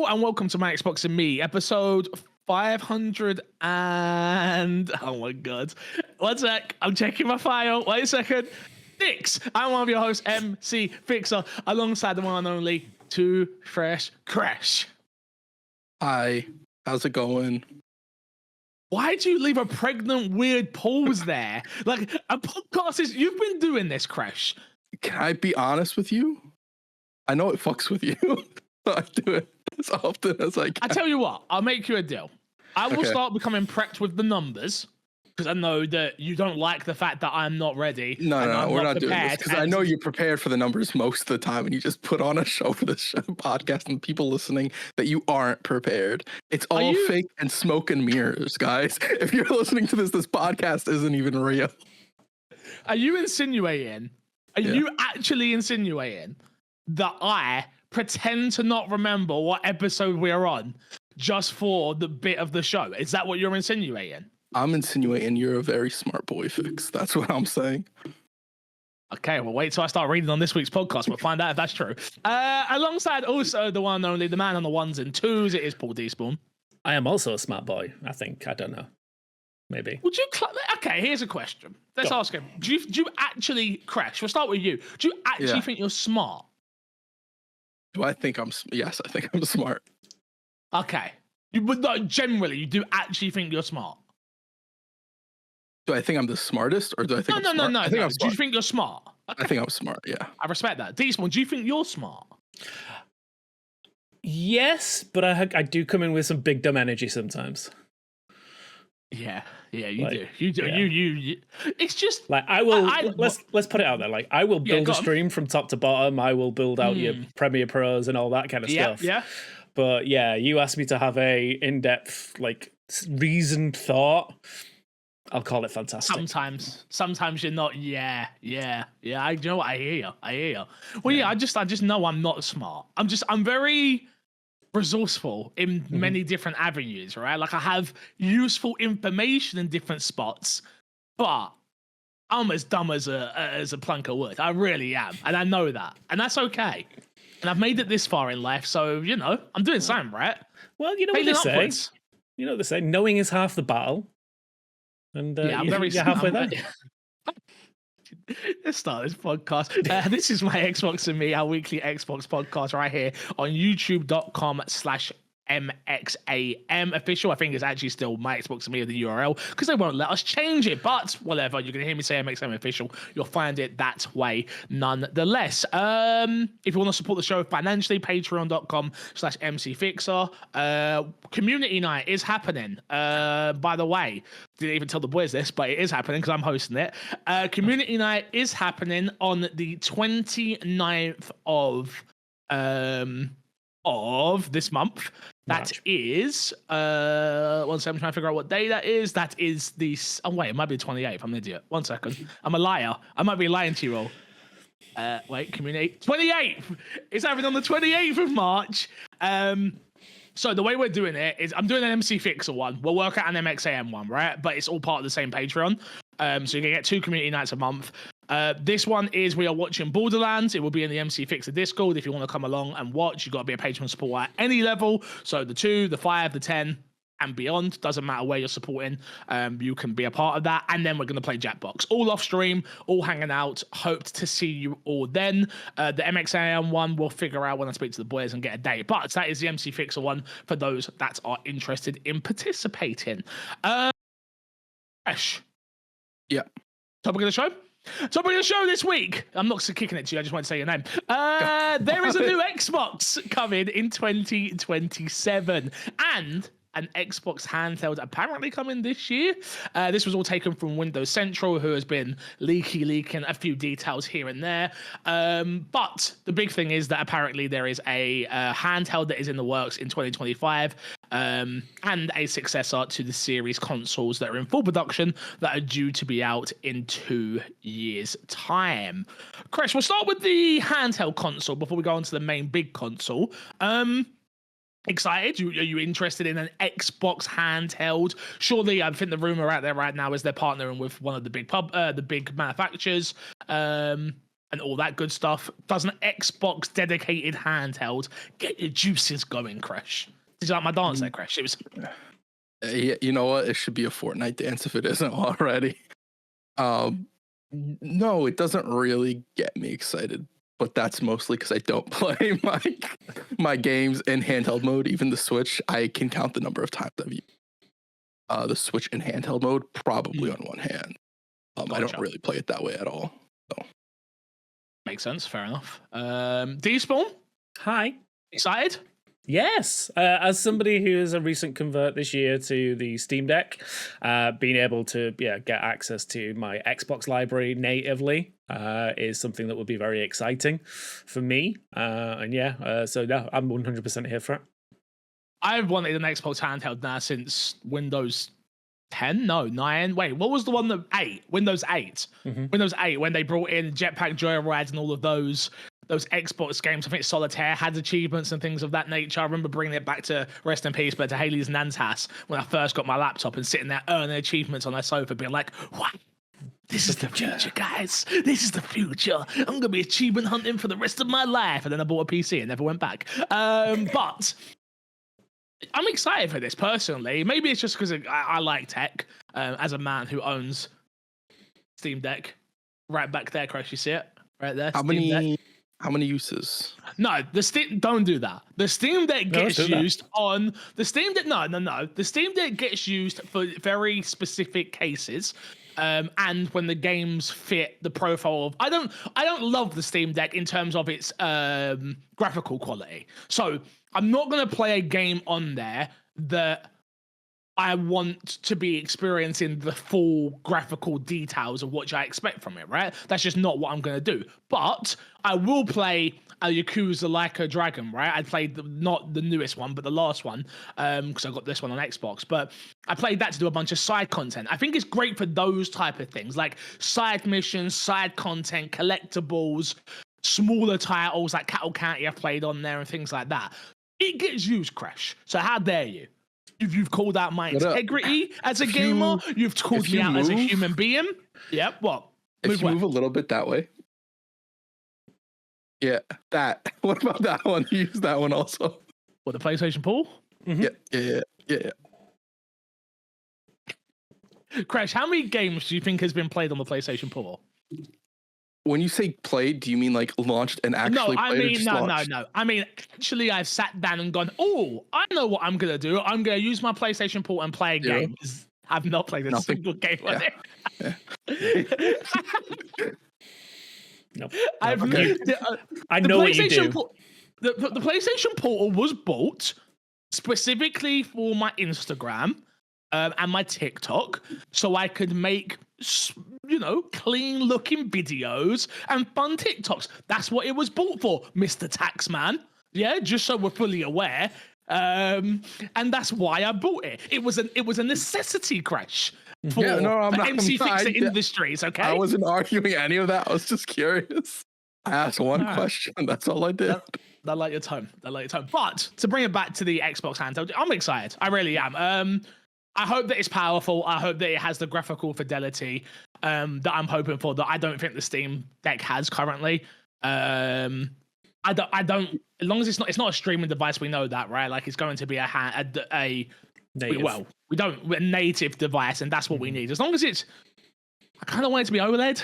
and welcome to My Xbox and Me, episode 500 and... Oh my god. One sec, I'm checking my file. Wait a second. 6. I'm one of your hosts, MC Fixer, alongside the one and only Too Fresh Crash. Hi, how's it going? Why'd you leave a pregnant, weird pause there? Like, a podcast is... You've been doing this, Crash. Can I be honest with you? I know it fucks with you. So I do it as often as I can. I tell you what, I'll make you a deal. I will Okay. start becoming prepped with the numbers, because I know that you don't like the fact that I'm not ready. No, we're not doing this, prepared, because I know you're prepared for the numbers most of the time, and you just put on a show for this podcast and people listening that you aren't prepared. It's all fake and smoke and mirrors, guys. If you're listening to this podcast isn't even real. Are you insinuating? Are you actually insinuating that I pretend to not remember what episode we're on just for the bit of the show? Is that what you're insinuating? I'm insinuating you're a very smart boy, Fix. That's what I'm saying. Okay, well, wait till I start reading on this week's podcast. We'll find out if that's true. Alongside also the one and only, the man on the ones and twos, it is Paul Despawn. I am also a smart boy, I think. I don't know. Maybe. Would you... Okay, here's a question. Let's ask him. Do you actually, Crash, we'll start with you. Do you actually think you're smart? Do I think I'm... Yes, I think I'm smart. Okay. But no, generally, you do actually think you're smart? Do I think I'm the smartest, or do I think I'm smart? No. I think I'm smart. Do you think you're smart? Okay. I think I'm smart, yeah. I respect that. Desmond, do you think you're smart? Yes, but I do come in with some big dumb energy sometimes. Yeah, you like, do. You do. Yeah. You. It's just like I will. Let's put it out there. Like I will build a stream from top to bottom. I will build out your Premiere Pros and all that kind of stuff. Yeah. But yeah, you asked me to have a in-depth, like reasoned thought. I'll call it fantastic. Sometimes you're not. Yeah. You know what? I hear you. Well, yeah. I just know I'm not smart. I'm very resourceful in many different avenues, right? Like I have useful information in different spots, but I'm as dumb as a plank of wood. I really am, and I know that, and that's okay. And I've made it this far in life, so you know I'm doing something right. Well, you know what they say. You know what they say. Knowing is half the battle. And I'm very you're halfway there. Let's start this podcast. This is My Xbox and Me, our weekly Xbox podcast right here on youtube.com/MXAM official. I think it's actually still My Xbox and Me of the URL because they won't let us change it. But whatever, you're going to hear me say MXAM official. You'll find it that way nonetheless. If you want to support the show financially, patreon.com/MCFixer. Community night is happening. By the way, didn't even tell the boys this, but it is happening because I'm hosting it. Community night is happening on the 29th of this month. That is one second, I'm trying to figure out what day that is. That is the it might be the 28th. I'm an idiot. 1 second. I'm a liar. I might be lying to you all. Wait, community 28th. It's happening on the 28th of March. So the way we're doing it is I'm doing an MC Fixer one. We'll work out an MXAM one, right? But it's all part of the same Patreon. So you can get 2 community nights a month. This one is we are watching Borderlands. It will be in the MC Fixer Discord. If you want to come along and watch, you've got to be a Patreon supporter at any level. So the 2, the 5, the 10, and beyond. Doesn't matter where you're supporting. You can be a part of that. And then we're going to play Jackbox. All off stream, all hanging out. Hoped to see you all then. The MXAM one, we'll figure out when I speak to the boys and get a date. But that is the MC Fixer one for those that are interested in participating. Ash. Yeah. Topic of the show? Topic of the show this week. I'm not kicking it to you. I just want to say your name. There is a new Xbox coming in 2027. And an Xbox handheld apparently coming this year. This was all taken from Windows Central, who has been leaking a few details here and there. But the big thing is that apparently there is a handheld that is in the works in 2025. And a successor to the series consoles that are in full production that are due to be out in 2 years' time. Chris, we'll start with the handheld console before we go on to the main big console. Excited? Are you interested in an Xbox handheld? Surely, I think the rumor out there right now is they're partnering with one of the big manufacturers. and all that good stuff. Does an Xbox dedicated handheld get your juices going, Crash? Did you like my dance there, Crash? It was. Yeah, you know what? It should be a Fortnite dance if it isn't already. No, it doesn't really get me excited, but that's mostly because I don't play my games in handheld mode. Even the Switch, I can count the number of times I've used the Switch in handheld mode probably on one hand. Gotcha. I don't really play it that way at all. So. Makes sense. Fair enough. D-Spawn? Hi. Excited? Yes, as somebody who is a recent convert this year to the Steam Deck, being able to get access to my Xbox library natively is something that would be very exciting for me. So no, I'm 100% here for it. I've wanted an Xbox handheld now since Windows 10? No, 9. Wait, what was the one that 8? Windows 8. Mm-hmm. Windows 8 when they brought in Jetpack Joyride and all of those Xbox games. I think Solitaire had achievements and things of that nature. I remember bringing it back to rest in peace, but to Haley's nan's house when I first got my laptop and sitting there earning achievements on her sofa, being like, "What? This is the future, guys. This is the future. I'm gonna be achievement hunting for the rest of my life." And then I bought a PC and never went back. But I'm excited for this personally. Maybe it's just because I like tech. As a man who owns Steam Deck, right back there, Chris, you see it right there. How many uses? No, don't do that. The Steam Deck gets used on the Steam Deck. No. The Steam Deck gets used for very specific cases. And when the games fit the profile of, I don't love the Steam Deck in terms of its graphical quality. So I'm not going to play a game on there that I want to be experiencing the full graphical details of what I expect from it, right? That's just not what I'm going to do. But I will play a Yakuza Like a Dragon, right? I played not the newest one, but the last one, because I got this one on Xbox. But I played that to do a bunch of side content. I think it's great for those type of things, like side missions, side content, collectibles, smaller titles like Cattle County I've played on there and things like that. It gets used, Crash. So how dare you? You've called out my integrity as a gamer. You've called me out as a human being. Yep. What? If you move a little bit that way. Yeah, that. What about that one? Use that one also. What, the PlayStation pool? Mm-hmm. Yeah. Crash, how many games do you think has been played on the PlayStation pool? When you say played, do you mean like launched and actually played? No. I mean, actually, I've sat down and gone, oh, I know what I'm going to do. I'm going to use my PlayStation Port and play a game. I've not played a single game on it. Nope. I know what you do. The PlayStation Portal was bought specifically for my Instagram and my TikTok, so I could make, clean looking videos and fun TikToks. That's what it was bought for, Mr. Taxman. Yeah, just so we're fully aware. And that's why I bought it. It was a necessity, Crash. For MC6 Industries, okay? I wasn't arguing any of that. I was just curious. I asked one question. That's all I did. I like your tone. But to bring it back to the Xbox handheld, I'm excited. I really am. I hope that it's powerful. I hope that it has the graphical fidelity that I'm hoping for, that I don't think the Steam Deck has currently. I don't. As long as it's not a streaming device, we know that, right? Like, it's going to be a native. Well, a native device, and that's what we need. As long as it's, I kind of want it to be OLED.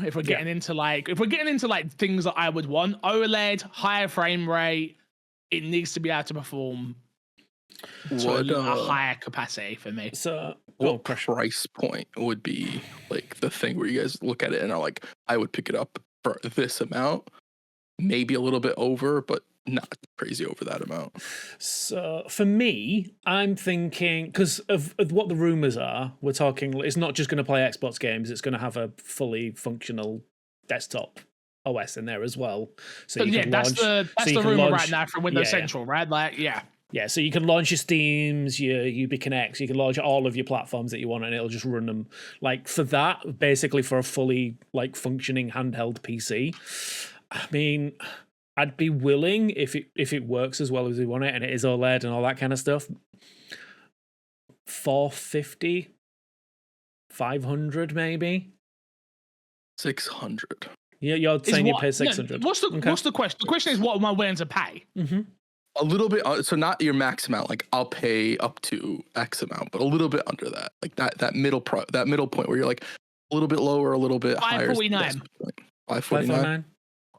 If we're getting into things that I would want, OLED, higher frame rate, it needs to be able to perform to a higher capacity for me. So, what price point would be like the thing where you guys look at it and are like, I would pick it up for this amount, maybe a little bit over, but not crazy over that amount? So for me, I'm thinking, because of what the rumors are, we're talking, it's not just going to play Xbox games, it's going to have a fully functional desktop OS in there as well. So that's the rumor right now from Windows Central, right? Yeah, so you can launch your Steams, your UbiConnects, you can launch all of your platforms that you want, and it'll just run them. Like, for that, basically for a fully functioning handheld PC, I mean, I'd be willing, if it works as well as we want it, and it is OLED and all that kind of stuff, 450, 500 maybe. 600. You're saying you pay 600. What's the question? The question is, what am I willing to pay? A little bit, so not your max amount. Like I'll pay up to X amount, but a little bit under that. Like that middle point where you're like a little bit lower, a little bit higher. $549. $549.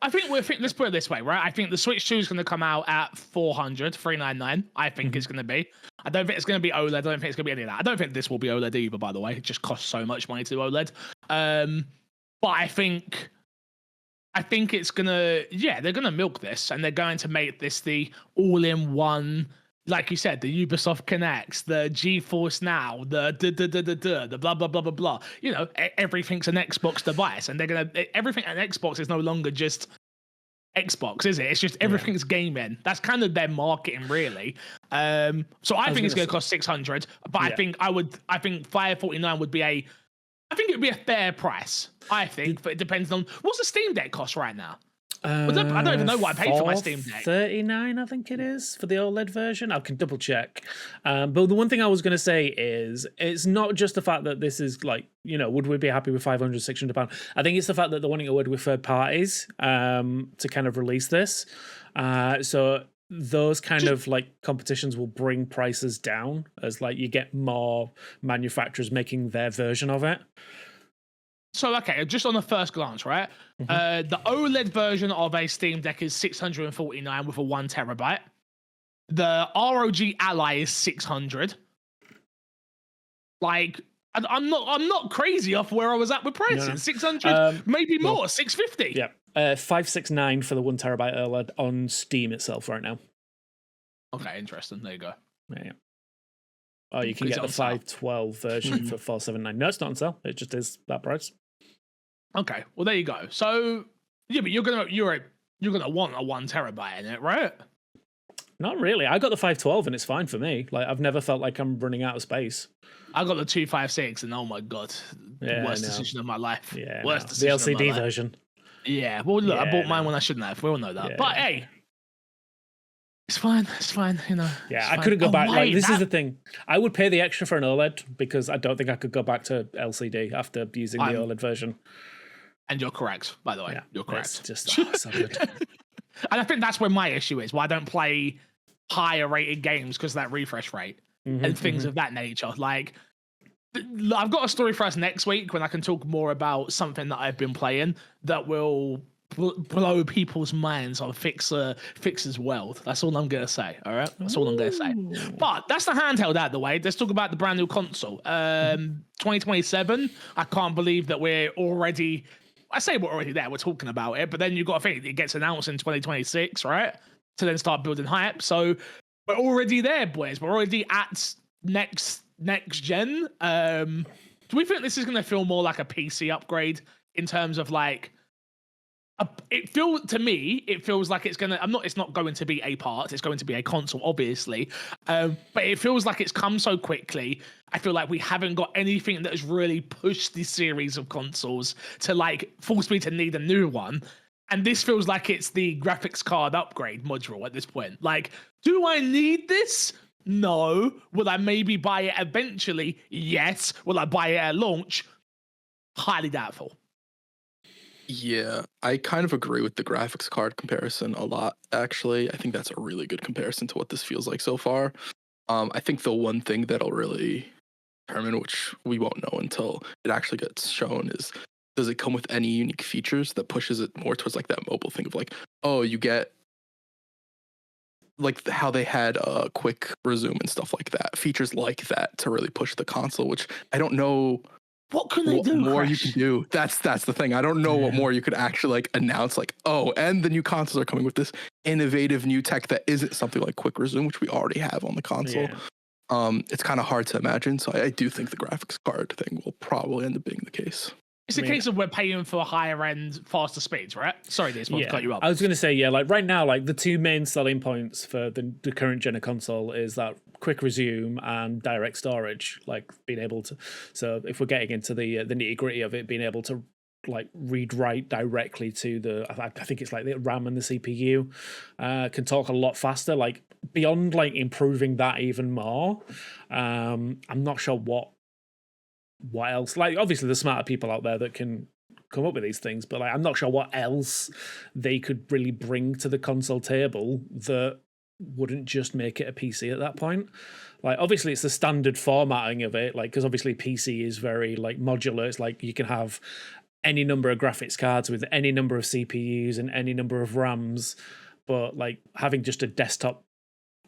I think let's put it this way, right? I think the Switch 2 is going to come out at $399. I think it's going to be. I don't think it's going to be OLED. I don't think it's going to be any of that. I don't think this will be OLED either, by the way. It just costs so much money to do OLED. But I think it's gonna, they're gonna milk this, and they're going to make this the all-in-one, like you said, the Ubisoft Connects, the GeForce Now, the blah blah blah blah blah. You know, everything's an Xbox device, and everything at Xbox is no longer just Xbox, is it? It's just everything's gaming. That's kind of their marketing, really. So I think it's gonna cost 600, but I think $549 would be I think it would be a fair price. I think, but it depends on what's the Steam Deck cost right now. I don't even know what I paid for my Steam Deck. $39, I think it is, for the OLED version. I can double check. But the one thing I was going to say is, it's not just the fact that this is like, you know, would we be happy with £500, £600? I think it's the fact that they're wanting to work with third parties to kind of release this. So those kind of like competitions will bring prices down as like you get more manufacturers making their version of it. So, okay, just on the first glance, right? The OLED version of a Steam Deck is $649 with a 1 terabyte. The ROG Ally is $600. Like, I'm not crazy off where I was at with pricing. No. 600, maybe more, 650. Yeah. 569 for the 1 terabyte OLED on Steam itself right now. Okay, interesting. There you go. Yeah. Oh, you can get the 512 version for $479. No, it's not on sale. It just is that price. Okay, well there you go. So yeah, but you're gonna want a 1 terabyte in it, right? Not really. I got the 512 and it's fine for me. Like I've never felt like I'm running out of space. I got the 256 and oh my god, worst decision of my life. Yeah, worst decision. The LCD of my version. Life. Yeah, well look, I bought mine when I shouldn't have. We all know that. Yeah. But hey, it's fine, you know. Yeah, I couldn't go back. Like this is the thing. I would pay the extra for an OLED because I don't think I could go back to LCD after using the OLED version. And you're correct, by the way. You're correct. It's just so good. And I think that's where my issue is. Why I don't play higher rated games because of that refresh rate and things of that nature. Like, I've got a story for us next week when I can talk more about something that I've been playing that will blow people's minds on Fixer's world. That's all I'm gonna say. All right, that's all I'm gonna say. But that's the handheld out of the way. Let's talk about the brand new console. 2027. I can't believe that we're already. I say we're already there. We're talking about it, but then you've got to think it gets announced in 2026, right? To then start building hype. So we're already there, boys. We're already at next gen. Do we think this is going to feel more like a PC upgrade in terms of like? It feels like it's gonna. It's not going to be a part. It's going to be a console, obviously. But it feels like it's come so quickly. I feel like we haven't got anything that has really pushed this series of consoles to like force me to need a new one. And this feels like it's the graphics card upgrade module at this point. Like, do I need this? No. Will I maybe buy it eventually? Yes. Will I buy it at launch? Highly doubtful. Yeah, I kind of agree with the graphics card comparison a lot, actually. I think that's a really good comparison to what this feels like so far. I think the one thing that'll really determine, which we won't know until it actually gets shown, is does it come with any unique features that pushes it more towards like that mobile thing of like, oh, you get like how they had a quick resume and stuff like that, features like that to really push the console, which I don't know. What can they do? More Crash? You can do. That's the thing. I don't know what more you could actually like announce. Like, oh, and the new consoles are coming with this innovative new tech that isn't something like quick resume, which we already have on the console. Yeah. It's kind of hard to imagine. So I do think the graphics card thing will probably end up being the case. It's a case of we're paying for higher end, faster speeds, right? Sorry, this one cut you up. I was going to say, like right now, like the two main selling points for the current gen of console is that quick resume and direct storage, like being able to. So if we're getting into the nitty gritty of it, being able to like read write directly to the, I think it's like the RAM and the CPU can talk a lot faster. Like beyond like improving that even more, I'm not sure what else. Like obviously there's smarter people out there that can come up with these things, but like I'm not sure what else they could really bring to the console table that wouldn't just make it a PC at that point. Like obviously it's the standard formatting of it, like because obviously PC is very like modular. It's like you can have any number of graphics cards with any number of CPUs and any number of RAMs, but like having just a desktop,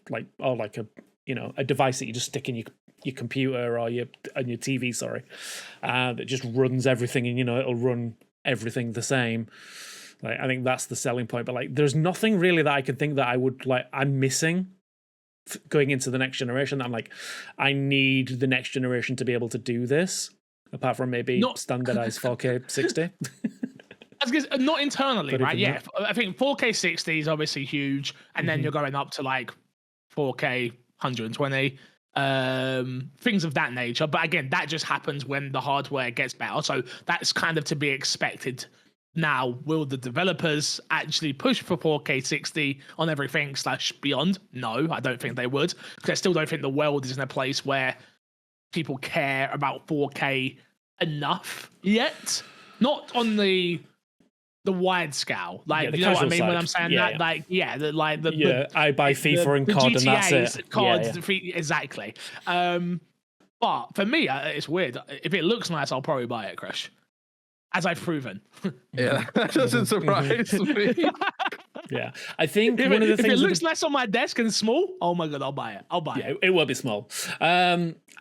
like or like a a device that you just stick in your computer or your TV, sorry, that just runs everything, and it'll run everything the same. Like I think that's the selling point. But like, there's nothing really that I can think that I'm missing going into the next generation. That I'm like, I need the next generation to be able to do this. Apart from maybe standardized 4K 60. Not internally, right? Yeah, that. I think 4K 60 is obviously huge, and then you're going up to like 4K 120, things of that nature. But again, that just happens when the hardware gets better. So that's kind of to be expected. Now, will the developers actually push for 4K 60 on everything / beyond? No, I don't think they would, because I still don't think the world is in a place where people care about 4K enough yet. Not on the wide scale, like you know what I mean when I'm saying that, like I buy FIFA and COD, and that's it. COD, exactly. But for me, it's weird. If it looks nice, I'll probably buy it, Crush. As I've proven. Yeah, that doesn't surprise me. Yeah, I think one of the things. If it looks less on my desk and small, oh my god, I'll buy it. I'll buy it. It will be small.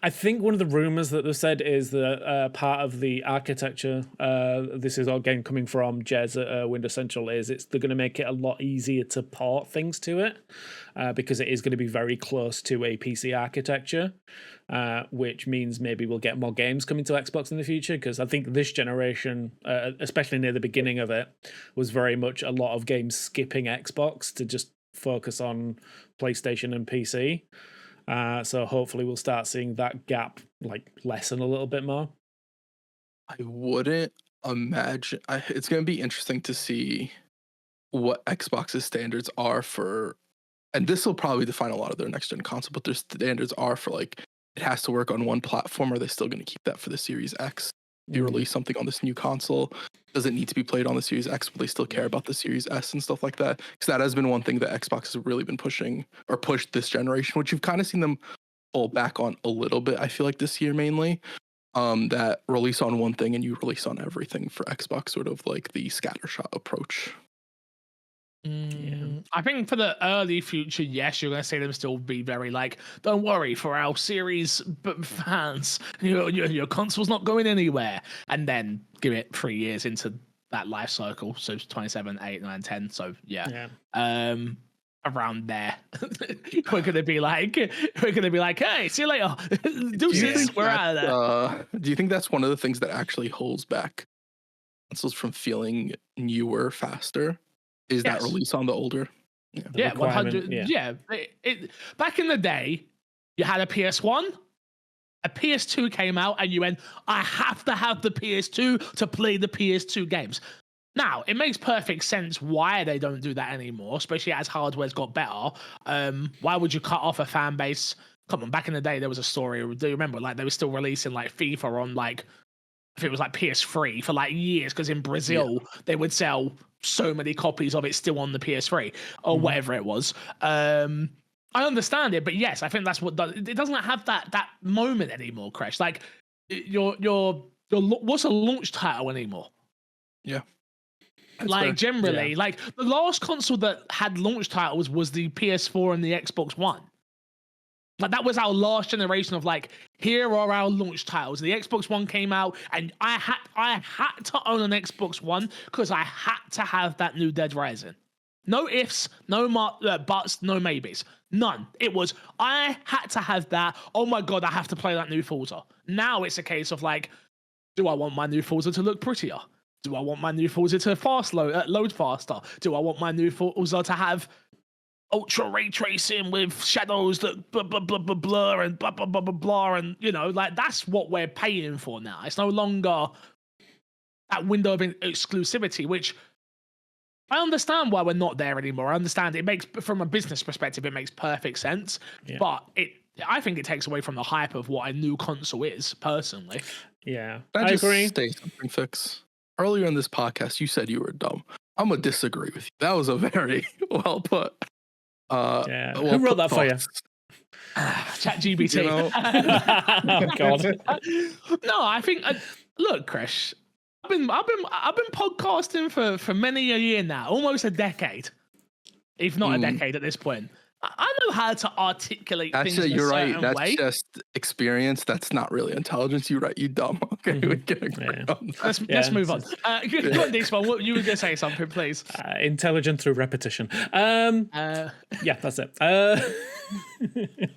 I think one of the rumors that they've said is that part of the architecture, this is again coming from Jez at Windows Central, is they're going to make it a lot easier to port things to it, because it is going to be very close to a PC architecture, which means maybe we'll get more games coming to Xbox in the future, because I think this generation, especially near the beginning of it, was very much a lot of games skipping Xbox to just focus on PlayStation and PC. So hopefully we'll start seeing that gap like lessen a little bit more. I wouldn't imagine. It's going to be interesting to see what Xbox's standards are for, and this will probably define a lot of their next gen console, but their standards are for like, it has to work on one platform. Are they still going to keep that for the Series X? If you release something on this new console, does it need to be played on the Series X? Will they still care about the Series S and stuff like that? Because that has been one thing that Xbox has really been pushing, or pushed this generation, which you've kind of seen them pull back on a little bit, I feel like this year mainly. That release on one thing and you release on everything for Xbox, sort of like the scattershot approach. I think for the early future, yes, you're going to see them still be very like, don't worry, for our series fans, your console's not going anywhere. And then give it 3 years into that life cycle. So 27, 8, 9, 10. So yeah. Around there, we're going to be like, hey, see you later. We're out of there. Do you think that's one of the things that actually holds back consoles from feeling newer faster? Is that release on the older? Yeah, 100. Yeah. Back in the day, you had a PS1, a PS2 came out, and you went, I have to have the PS2 to play the PS2 games. Now, it makes perfect sense why they don't do that anymore, especially as hardware's got better. Why would you cut off a fan base? Come on, back in the day, there was a story. Do you remember? Like, they were still releasing like FIFA on like, if it was like PS3 for like years, because in Brazil, they would sell so many copies of it still on the PS3 or whatever it was. I understand it, but yes, I think that's what it doesn't have that moment anymore, Crash. Like your what's a launch title anymore? Yeah. That's like fair. Generally, like the last console that had launch titles was the PS4 and the Xbox One. Like that was our last generation of like, here are our launch titles. The Xbox One came out, and I had to own an Xbox One because I had to have that new Dead Rising. No ifs, no buts, no maybes. None. It was, I had to have that. Oh my God, I have to play that new Forza. Now it's a case of like, do I want my new Forza to look prettier? Do I want my new Forza to load faster? Do I want my new Forza to have ultra ray tracing with shadows that blur and blah blah blah blah blah, and like that's what we're paying for now. It's no longer that window of exclusivity, which I understand why we're not there anymore. I understand it makes, from a business perspective, it makes perfect sense, but I think it takes away from the hype of what a new console is, personally. Yeah, I agree. Stay something fix. earlier in this podcast, you said you were dumb. I'm gonna disagree with you. That was a very well put. Yeah. Who wrote that for you? Chat GBT. You know? Oh God. No, I think. Look, Krish, I've been podcasting for many a year now, almost a decade, if not a decade at this point. I know how to articulate things in a certain That's way. just experience. That's not really intelligence. You're right. You dumb. Okay, we can agree on that. Let's move on. Go on, this one. You were going to say something, please. Intelligent through repetition. Yeah, that's it. All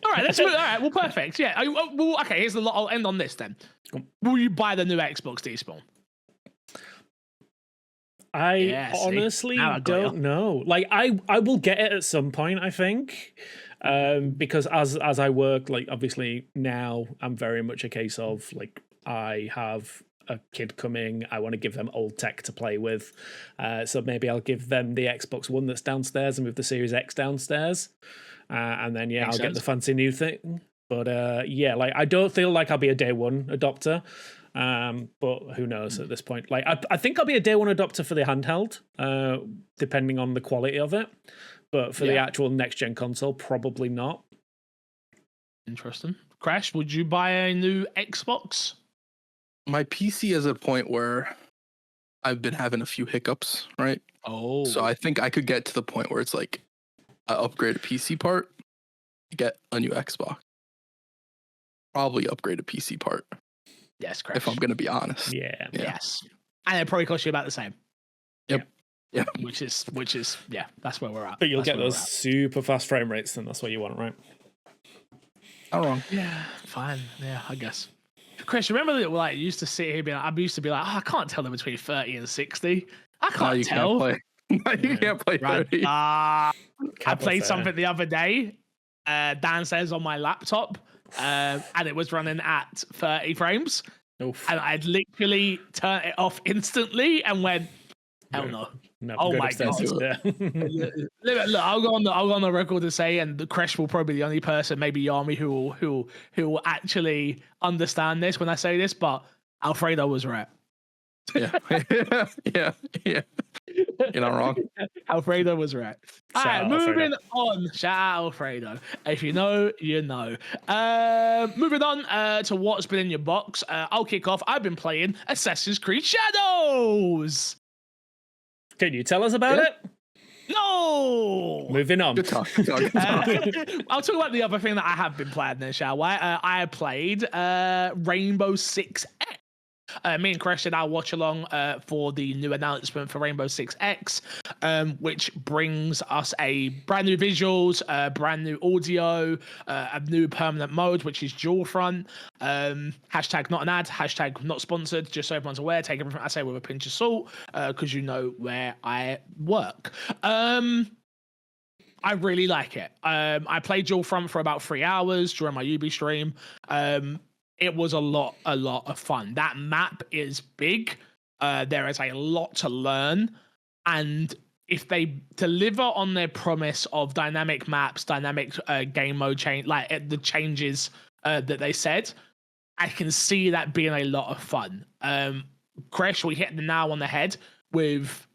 right, let's move. All right, well, perfect. Yeah. Well, okay, here's the lot. I'll end on this then. Will you buy the new Xbox, Despawn? I honestly don't know. Like, I will get it at some point, I think. Because as I work, like, obviously now I'm very much a case of, like, I have a kid coming, I want to give them old tech to play with. So maybe I'll give them the Xbox One that's downstairs and move the Series X downstairs. And then, I'll get the fancy new thing. But like, I don't feel like I'll be a day one adopter. But who knows at this point? Like, I think I'll be a day one adopter for the handheld, depending on the quality of it. But for the actual next gen console, probably not. Interesting. Crash, would you buy a new Xbox? My PC is at a point where I've been having a few hiccups, right? Oh. So I think I could get to the point where it's like I upgrade a PC part, get a new Xbox. Probably upgrade a PC part. Yes, Crash. If I'm going to be honest. Yeah. Yes. And it probably costs you about the same. Yep. Yeah. Which is that's where we're at. But you'll get those super fast frame rates, then that's what you want, right? Not wrong. Yeah, fine. Yeah, I guess. Chris, remember that like used to sit here I used to be like, I can't tell them between 30 and 60. I can't tell. You can't play 30. I played something the other day downstairs on my laptop, and it was running at 30 frames. Oof. And I'd literally turned it off instantly and went, hell no. Oh my god! Look, I'll go on the record to say, and the Crash will probably be the only person, maybe Yami, who will actually understand this when I say this. But Alfredo was right. Yeah. You're not wrong. Alfredo was right. All right, moving on. Shout out Alfredo. If you know, you know. Moving on to what's been in your box. I'll kick off. I've been playing Assassin's Creed Shadows. Can you tell us about it? No. Moving on. Good talk. I'll talk about the other thing that I have been playing then, shall I? I played Rainbow Six X. Me and Crash did our watch along for the new announcement for Rainbow Six X, which brings us a brand new visuals, brand new audio, a new permanent mode, which is dual front. Hashtag not an ad, hashtag not sponsored, just so everyone's aware. Take everything I say with a pinch of salt, because you know where I work. I really like it. I played dual front for about 3 hours during my Ubi stream. It was a lot of fun. That map is big. There is a lot to learn. And if they deliver on their promise of dynamic maps, dynamic game mode change, like the changes that they said, I can see that being a lot of fun. Crash, we hit the nail on the head with,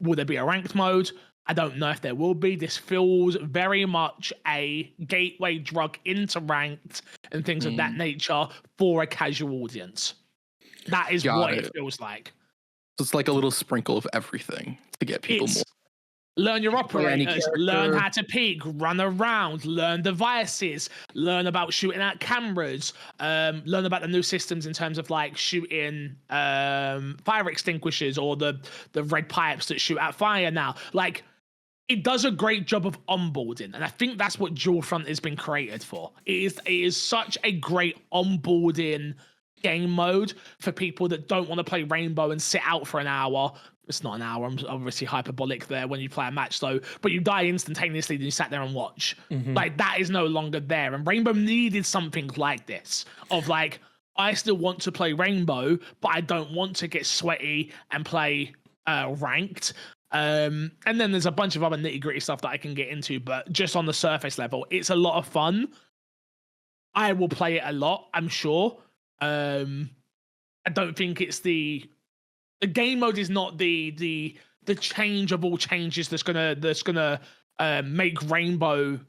will there be a ranked mode? I don't know if there will be. This feels very much a gateway drug into ranked and things of that nature for a casual audience. That is what it feels like. So it's like a little sprinkle of everything to get people more. Learn your operators, learn how to peek, run around, learn devices, learn about shooting at cameras, learn about the new systems in terms of like shooting fire extinguishers or the red pipes that shoot out fire now. Like, it does a great job of onboarding, and I think that's what Dual Front has been created for. It is such a great onboarding game mode for people that don't want to play Rainbow and sit out for an hour. It's not an hour, I'm obviously hyperbolic there when you play a match though, but you die instantaneously and you sat there and watch. Like, that is no longer there, and Rainbow needed something like this, of like, I still want to play Rainbow, but I don't want to get sweaty and play ranked. And then there's a bunch of other nitty gritty stuff that I can get into, but just on the surface level, it's a lot of fun. I will play it a lot, I'm sure. I don't think it's the the game mode is not the change of all changes that's gonna make Rainbow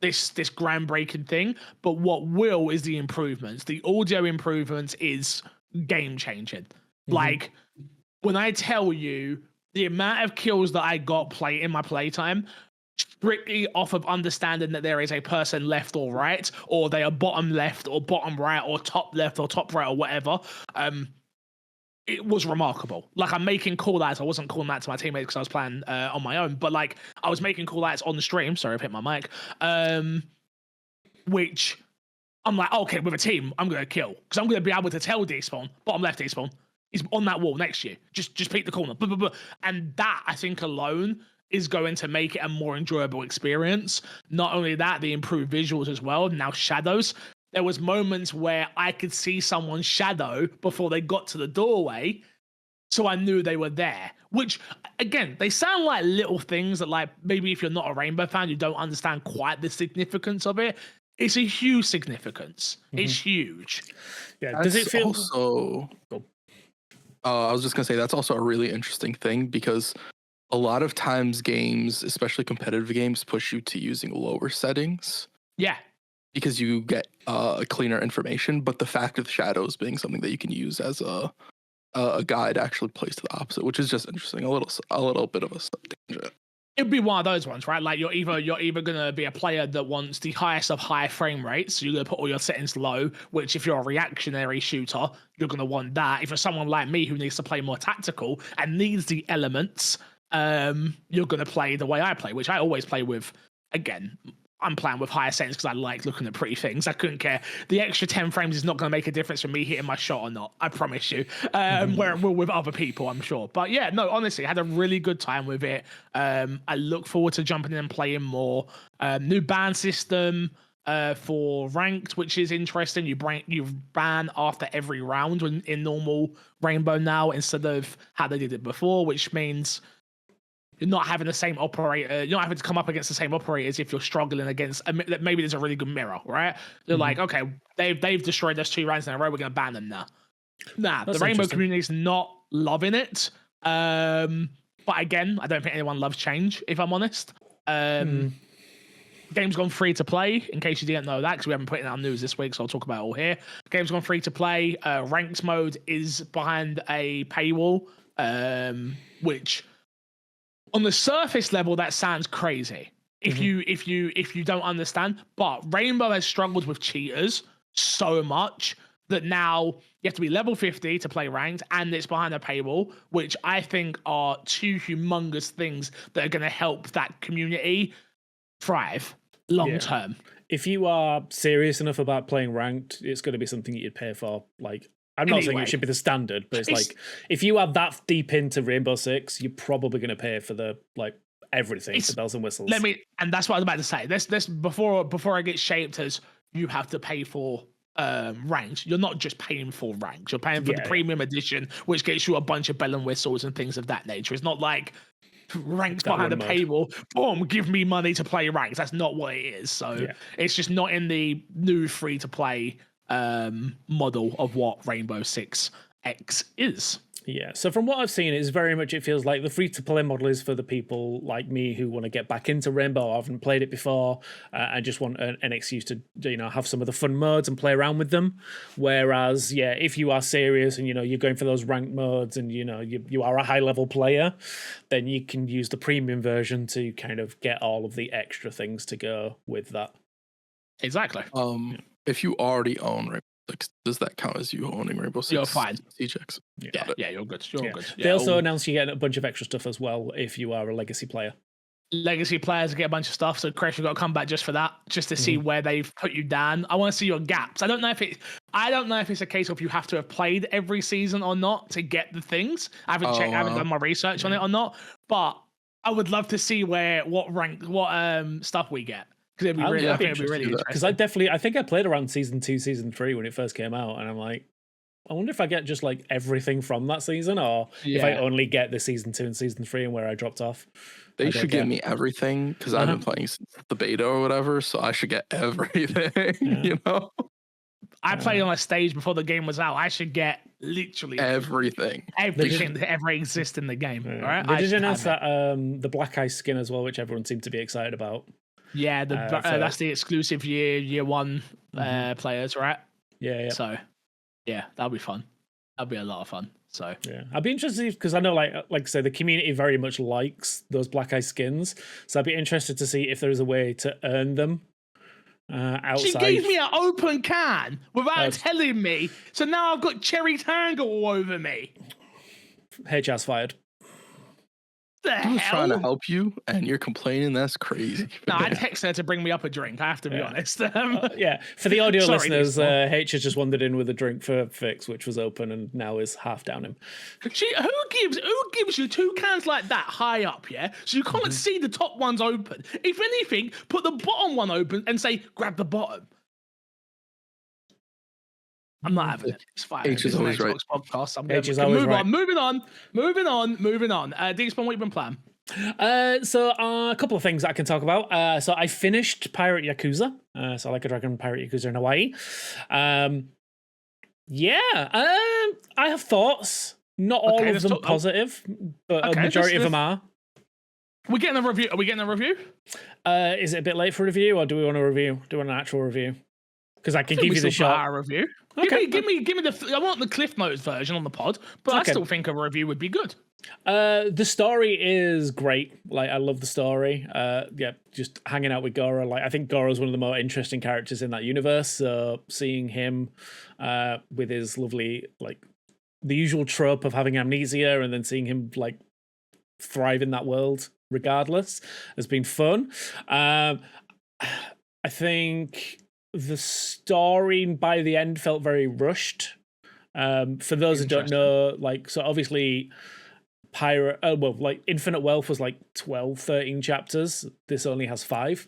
this groundbreaking thing. But what will is the improvements. The audio improvements is game changing. Like when I tell you the amount of kills that I got in my playtime, strictly off of understanding that there is a person left or right, or they are bottom left or bottom right or top left or top right or whatever, it was remarkable. Like, I'm making call outs. I wasn't calling that to my teammates because I was playing on my own, but like I was making call outs on the stream. Sorry, I've hit my mic. Which I'm like, okay, with a team, I'm gonna kill because I'm gonna be able to tell despawn, bottom left despawn, he's on that wall next to you. Just peek the corner. Blah, blah, blah. And that, I think, alone is going to make it a more enjoyable experience. Not only that, the improved visuals as well. Now shadows. There was moments where I could see someone's shadow before they got to the doorway, so I knew they were there. Which, again, they sound like little things that, like, maybe if you're not a Rainbow fan, you don't understand quite the significance of it. It's a huge significance. It's huge. Yeah. Does it feel also? I was just gonna say that's also a really interesting thing because a lot of times games, especially competitive games, push you to using lower settings. Yeah. Because you get cleaner information, but the fact of the shadows being something that you can use as a guide actually plays to the opposite, which is just interesting. A little bit of a tangent. It'd be one of those ones, right? Like you're either gonna be a player that wants the highest of high frame rates, so you're gonna put all your settings low. Which, if you're a reactionary shooter, you're gonna want that. If you're someone like me who needs to play more tactical and needs the elements, you're gonna play the way I play, which I always play with. Again, I'm playing with higher settings because I like looking at pretty things. I couldn't care. The extra 10 frames is not going to make a difference for me hitting my shot or not. I promise you. Where it will with other people, I'm sure. But yeah, no, honestly, I had a really good time with it. I look forward to jumping in and playing more. New ban system for ranked, which is interesting. You ban after every round in normal Rainbow now instead of how they did it before, which means you're not having the same operator. You're not having to come up against the same operators if you're struggling against. Maybe there's a really good mirror, right? They're like, okay, they've destroyed us 2 rounds in a row. We're going to ban them now. Nah, the Rainbow community is not loving it. But again, I don't think anyone loves change. If I'm honest, game's gone free to play. In case you didn't know that, because we haven't put it in our news this week, so I'll talk about it all here. Game's gone free to play. Ranked mode is behind a paywall, which, on the surface level, that sounds crazy if you don't understand. But Rainbow has struggled with cheaters so much that now you have to be level 50 to play ranked, and it's behind a paywall, which I think are 2 humongous things that are going to help that community thrive long term. If you are serious enough about playing ranked, it's going to be something you'd pay for. Like, I'm not saying it should be the standard, but it's like, if you are that deep into Rainbow Six, you're probably going to pay for the everything, the bells and whistles. And that's what I was about to say. This before I get shaped as you have to pay for ranked. You're not just paying for ranked. You're paying for the premium edition, which gets you a bunch of bell and whistles and things of that nature. It's not like ranked behind a paywall. Boom, give me money to play ranked. That's not what it is. So it's just not in the new free to play model of what Rainbow Six X is. Yeah, so from what I've seen, it's very much, it feels like the free-to-play model is for the people like me who want to get back into Rainbow. I haven't played it before. I just want an excuse to, have some of the fun modes and play around with them. Whereas, if you are serious and, you're going for those ranked modes and, you are a high-level player, then you can use the premium version to kind of get all of the extra things to go with that. Exactly. If you already own Rainbow Six, does that count as you owning Rainbow Six? You're fine. CJX. Yeah, you're good. You're good. They also announced you get a bunch of extra stuff as well if you are a legacy player. Legacy players get a bunch of stuff, so Chris, you've got to come back just for that, just to see where they've put you down. I want to see your gaps. I don't know if it's a case of you have to have played every season or not to get the things. I haven't checked. I haven't done my research on it or not, but I would love to see what stuff we get. Because it'd be really interesting. Because I think I played around season 2, season 3 when it first came out, and I'm like, I wonder if I get just like everything from that season, or if I only get the season 2 and season 3 and where I dropped off. They should give me everything because I've been playing since the beta or whatever, so I should get everything. I played on a stage before the game was out. I should get literally everything that ever exists in the game. Yeah. All right. They did announce that the Black Ice skin as well, which everyone seemed to be excited about. Yeah, that's the exclusive year one players, right? Yeah. So yeah, that'll be fun. That'll be a lot of fun. So yeah, I'd be interested because I know, like I say, the community very much likes those Black Ice skins. So I'd be interested to see if there is a way to earn them. Outside. She gave me an open can without telling me, so now I've got cherry tango all over me. HR's fired. I was trying to help you, and you're complaining. That's crazy. No, I texted her to bring me up a drink. I have to be honest. Yeah, for the audio listeners, H has just wandered in with a drink for Fix, which was open and now is half down him. Who gives you 2 cans like that high up? Yeah, so you can't see the top ones open. If anything, put the bottom one open and say grab the bottom. I'm not having it. It's fine. H is always right. Podcast. H is always right. Moving on. D-Spawn, what you been playing? So a couple of things I can talk about. So I finished Pirate Yakuza. So Like a Dragon Pirate Yakuza in Hawaii. I have thoughts. Not all of them positive, but a majority of them are. Are we getting a review? Is it a bit late for a review, or do we want a review? Do we want an actual review? Because I can give you the short review. Okay. Give me the. I want the Cliff Notes version on the pod, but I still think a review would be good. The story is great. Like, I love the story. Just hanging out with Goro. Like, I think Goro's one of the more interesting characters in that universe. So seeing him with his lovely, like, the usual trope of having amnesia, and then seeing him like thrive in that world regardless has been fun. I think the story by the end felt very rushed. For those who don't know, like, so obviously Infinite Wealth was like 12, 13 chapters. This only has 5.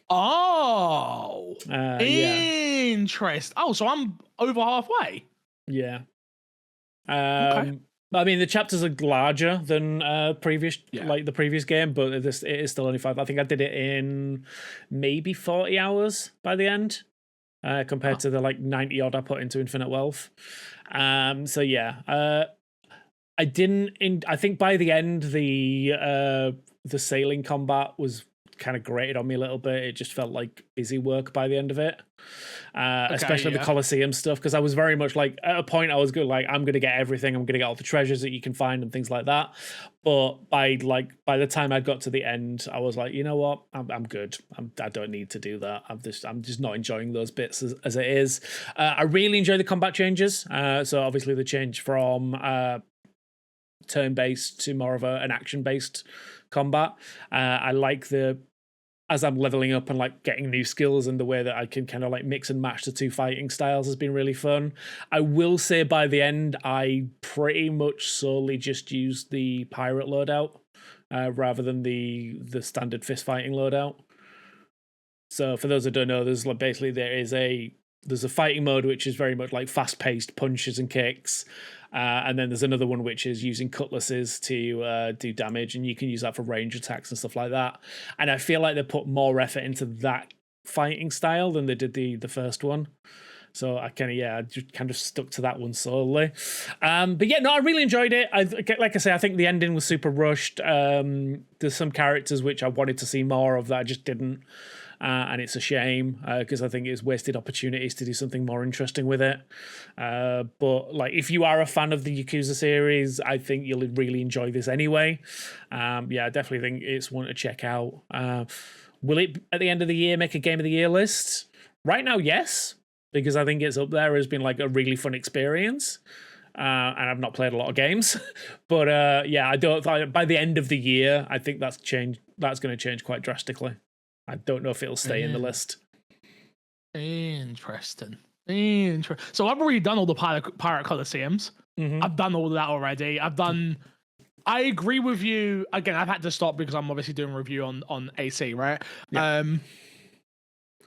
Oh, interest. Oh, so I'm over halfway. Yeah. I mean, the chapters are larger than the previous game, but it is still only 5. I think I did it in maybe 40 hours by the end, compared to the like 90 odd I put into Infinite Wealth. I think by the end the sailing combat was kind of grated on me a little bit. It just felt like busy work by the end of it, especially the Colosseum stuff, because I was very much like, at a point I was good, like, I'm gonna get everything, I'm gonna get all the treasures that you can find and things like that. But by the time I got to the end, I was like, you know what, I'm good. I don't need to do that. I'm just not enjoying those bits as it is. I really enjoy the combat changes. So obviously the change from turn-based to more of an action-based combat. I like as I'm leveling up and like getting new skills, and the way that I can kind of like mix and match the 2 fighting styles has been really fun. I will say by the end, I pretty much solely just used the pirate loadout rather than the standard fist fighting loadout. So for those that don't know, there's a fighting mode which is very much like fast-paced punches and kicks. And then there's another one which is using cutlasses to do damage, and you can use that for range attacks and stuff like that. And I feel like they put more effort into that fighting style than they did the first one. So I just kind of stuck to that one solely. I really enjoyed it. Like I say, I think the ending was super rushed. There's some characters which I wanted to see more of that I just didn't. And it's a shame because I think it's wasted opportunities to do something more interesting with it. But like, if you are a fan of the Yakuza series, I think you'll really enjoy this anyway. I definitely think it's one to check out. Will it, at the end of the year, make a Game of the Year list? Right now, yes, because I think it's up there as being like a really fun experience. And I've not played a lot of games, but I don't. By the end of the year, I think that's going to change quite drastically. I don't know if it'll stay in the list. Interesting. So I've already done all the Pirate Colosseums. Mm-hmm. I've done all of that already. I agree with you. Again, I've had to stop because I'm obviously doing a review on AC, right? Yeah.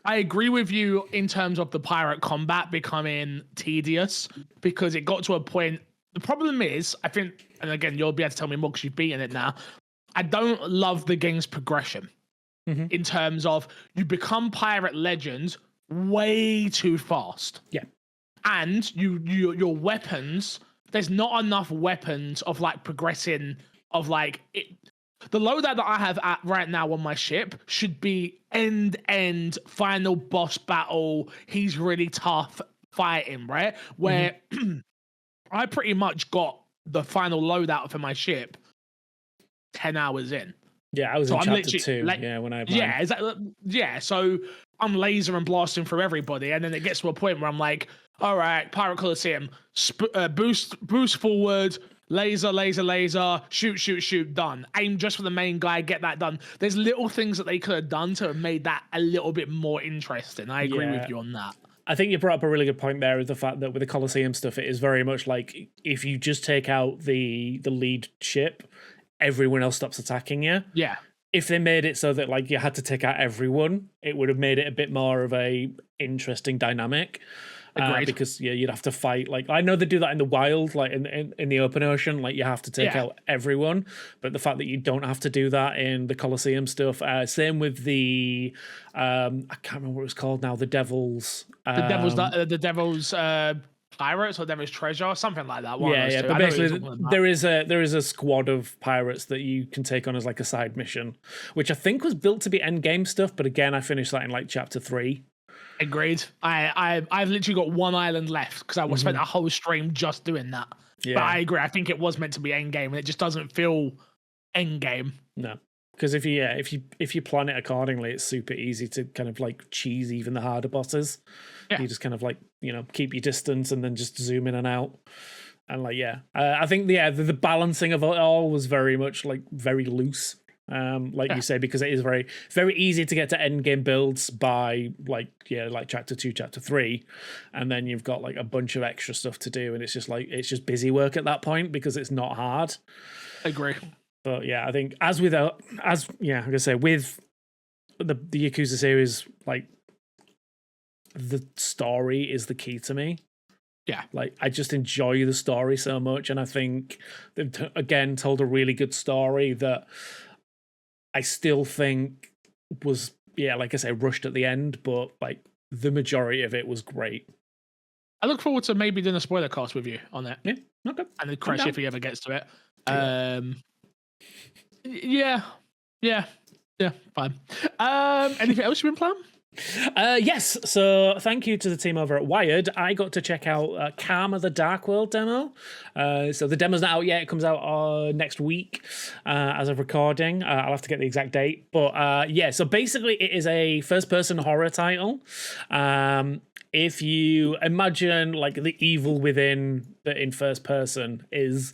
I agree with you in terms of the pirate combat becoming tedious, because it got to a point. The problem is, I think, and again, you'll be able to tell me more because you've beaten it now, I don't love the game's progression. Mm-hmm. In terms of, you become pirate legends way too fast. Yeah. And your weapons, there's not enough weapons of like progressing of like it. The loadout that I have at right now on my ship should be end final boss battle. He's really tough fighting, right? Where I pretty much got the final loadout for my ship 10 hours in. Yeah, I was in chapter 2. When I so I'm laser and blasting through everybody, and then it gets to a point where I'm like, all right, Pirate Coliseum, boost forward, laser, shoot, done. Aim just for the main guy, get that done. There's little things that they could have done to have made that a little bit more interesting. I agree with you on that. I think you brought up a really good point there, with the fact that with the Coliseum stuff, it is very much like if you just take out the lead ship, everyone else stops attacking you. Yeah. If they made it so that like you had to take out everyone, it would have made it a bit more of a interesting dynamic. Because you'd have to fight. Like I know they do that in the wild, like in the open ocean, like you have to take out everyone. But the fact that you don't have to do that in the Colosseum stuff, same with the I can't remember what it was called now. The Devil's Pirates or Devil's Treasure, something like that. But basically, there is a squad of pirates that you can take on as like a side mission, which I think was built to be end game stuff. But again, I finished that in like chapter 3. Agreed. I've literally got one island left because I spent a whole stream just doing that. Yeah. But I agree. I think it was meant to be end game, and it just doesn't feel end game. No, because if you plan it accordingly, it's super easy to kind of like cheese even the harder bosses. Yeah. You just kind of like keep your distance and then just zoom in and out. And like I think the balancing of it all was very much like very loose. You say, because it is very, very easy to get to end game builds by like chapter 2, chapter 3, and then you've got like a bunch of extra stuff to do, and it's just busy work at that point because it's not hard. I agree. But I think I'm gonna say with the Yakuza series, like the story is the key to me. Yeah, like I just enjoy the story so much, and I think they've again told a really good story that I still think was, like I say, rushed at the end, but like the majority of it was great. I look forward to maybe doing a spoiler cast with you on that. Yeah, okay. And then Crash if he ever gets to it. Fine. Anything else you've been playing? Yes, so thank you to the team over at Wired. I got to check out Karma the Dark World demo. So the demo's not out yet. It comes out next week as of recording. I'll have to get the exact date. But so basically it is a first-person horror title. If you imagine like the evil within in first person is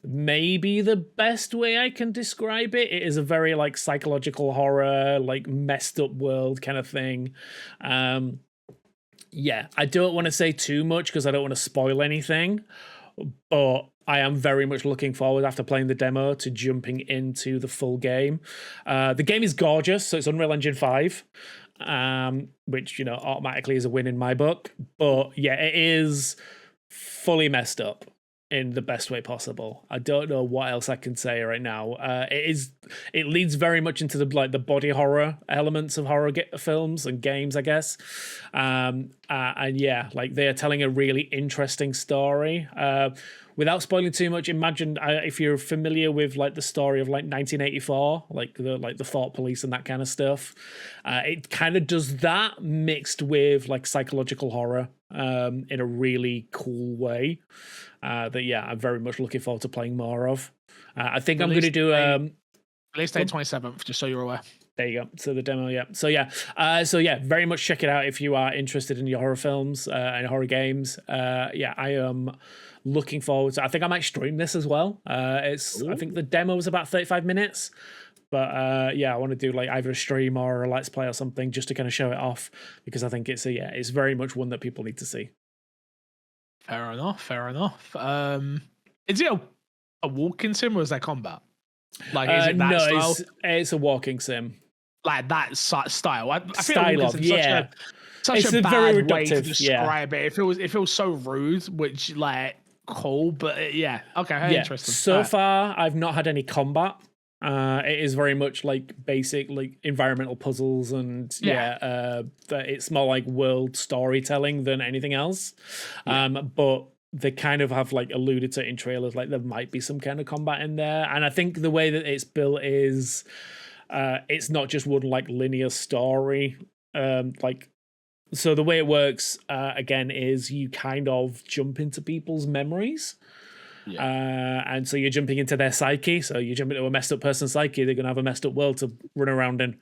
maybe the best way I can describe it. It is a very like psychological horror, like messed up world kind of thing. I don't want to say too much because I don't want to spoil anything, but I am very much looking forward, after playing the demo, to jumping into the full game. The game is gorgeous, so it's Unreal Engine 5, which automatically is a win in my book. But it is fully messed up in the best way possible. I don't know what else I can say right now. It leads very much into the body horror elements of horror films and games, I guess. They are telling a really interesting story. Without spoiling too much, imagine if you're familiar with like the story of like 1984, like the Thought Police and that kind of stuff. It kind of does that mixed with like psychological horror in a really cool way. I'm very much looking forward to playing more of. I think I'm going to do release date 27th, just so you're aware. There you go. So the demo, very much check it out if you are interested in your horror films and horror games. I am looking forward to. I think I might stream this as well. I think the demo was about 35 minutes. But I want to do like either a stream or a let's play or something just to kind of show it off, because I think it's very much one that people need to see. Fair enough. Is it a walking sim or is that combat? Like, is it that style? It's a walking sim. Like that style. I style of, such a bad way to describe it. It feels so rude, which like cool, but okay, interesting. So far, I've not had any combat. It is very much like basic like environmental puzzles and it's more like world storytelling than anything else. But they kind of have like alluded to it in trailers, like there might be some kind of combat in there. And I think the way that it's built is it's not just one like linear story. So the way it works again is you kind of jump into people's memories. And so you're jumping into their psyche. So you jump into a messed up person's psyche, they're going to have a messed up world to run around in.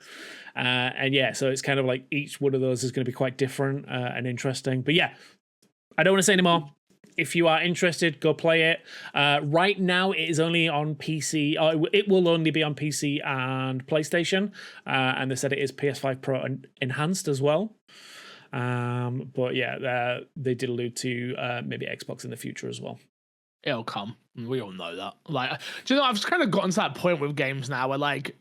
So it's kind of like each one of those is going to be quite different and interesting. But yeah, I don't want to say anymore. If you are interested, go play it. Right now, it is only on PC. It will only be on PC and PlayStation. And they said it is PS5 Pro and enhanced as well. But yeah, they did allude to maybe Xbox in the future as well. It'll come. We all know that. Like, do you know? I've just kind of gotten to that point with games now where, like,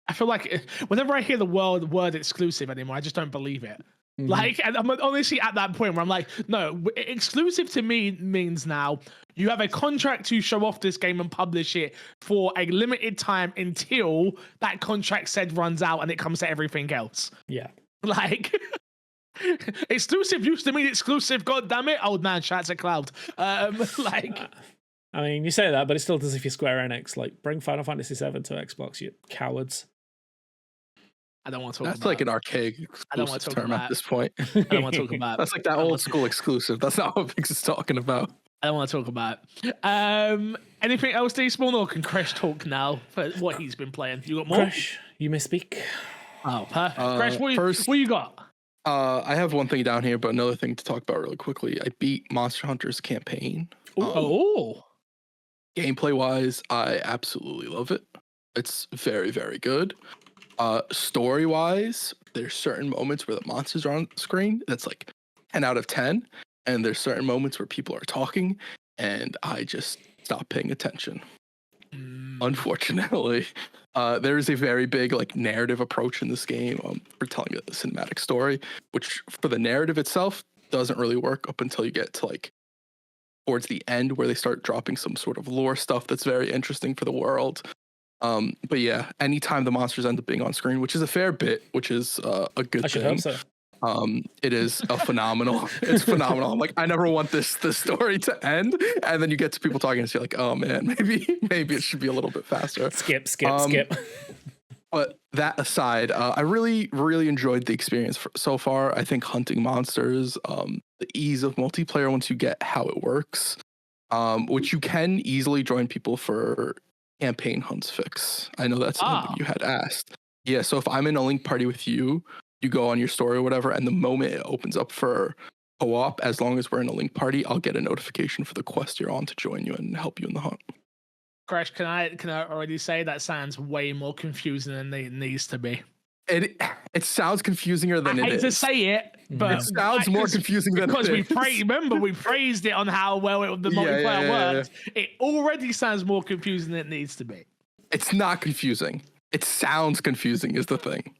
I feel like whenever I hear the word exclusive anymore, I just don't believe it. Mm-hmm. Like, and I'm honestly at that point where I'm like, no, exclusive to me means now you have a contract to show off this game and publish it for a limited time until that contract said runs out and it comes to everything else. Yeah. Like, exclusive used to mean exclusive. God damn it, old man shouts at Cloud. I mean, you say that, but it still does if you're Square Enix. Like, bring Final Fantasy VII to Xbox, you cowards. I don't want to talk That's about like an archaic exclusive term at this point. I don't want to talk about That's like that old school exclusive. That's not what Vix is talking about. I don't want to talk about anything else, D-Spawn, or can Crash talk now for what he's been playing? You got more? Crash, you may speak. Oh, perfect. Crash, what you got? I have one thing down here, but another thing to talk about really quickly. I beat Monster Hunter's campaign. Gameplay wise, I absolutely love it. It's very, very good. Story wise, there's certain moments where the monsters are on screen that's like 10 out of 10. And there's certain moments where people are talking and I just stop paying attention. Unfortunately, there is a very big like narrative approach in this game for telling a cinematic story, which for the narrative itself doesn't really work up until you get to like towards the end where they start dropping some sort of lore stuff that's very interesting for the world. But yeah, anytime the monsters end up being on screen, which is a fair bit, which is a good thing. I should hope so. It is a phenomenal. It's phenomenal. I'm like, I never want this story to end, and then you get to people talking, and you're like, oh man, maybe it should be a little bit faster. Skip. But that aside, I really enjoyed the experience so far. I think hunting monsters, the ease of multiplayer once you get how it works, which you can easily join people for campaign hunts fix. I know that's something you had asked. Yeah, so if I'm in a link party with you. You go on your story or whatever, and the moment it opens up for co-op, as long as we're in a link party, I'll get a notification for the quest you're on to join you and help you in the hunt. Crash, can I already say that sounds way more confusing than it needs to be? It sounds confusinger than it is. I hate to say it, but it sounds more confusing than it is. Because we praised it on how well the multiplayer worked. Yeah. It already sounds more confusing than it needs to be. It's not confusing. It sounds confusing is the thing.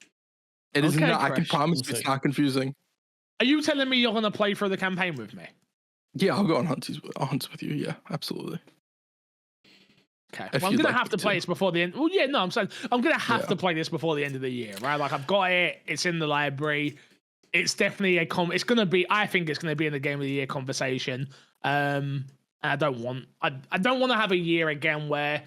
It is not. Crash. I can promise it's not confusing. Are you telling me you're going to play through the campaign with me? Yeah, I'll go on hunts with you. Yeah, absolutely. Okay. Well, I'm going to have to play this before the end. Well, yeah, no, I'm saying I'm going to have to play this before the end of the year, right? Like, I've got it. It's in the library. It's definitely it's going to be, I think it's going to be in the Game of the Year conversation. And I don't want to have a year again where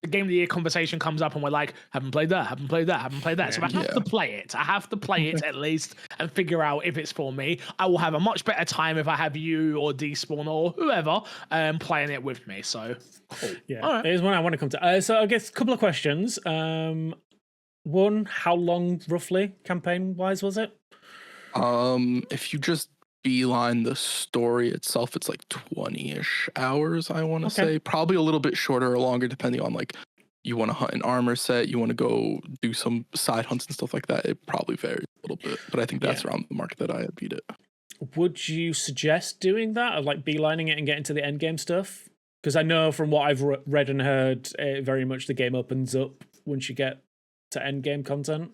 the Game of the Year conversation comes up and we're like, haven't played that. So I have to play it. I have to play it at least and figure out if it's for me. I will have a much better time if I have you or D-Spawn or whoever playing it with me. So, cool. Yeah, right. Here's one I want to come to. So I guess a couple of questions. One, how long roughly campaign-wise was it? If you just beeline the story itself, it's like 20-ish hours, I want to say. Probably a little bit shorter or longer depending on like you want to hunt an armor set, you want to go do some side hunts and stuff like that. It probably varies a little bit, but I think that's around the mark that I beat it. Would you suggest doing that, of like beelining it and getting to the end game stuff? Because I know from what I've read and heard, very much the game opens up once you get to end game content.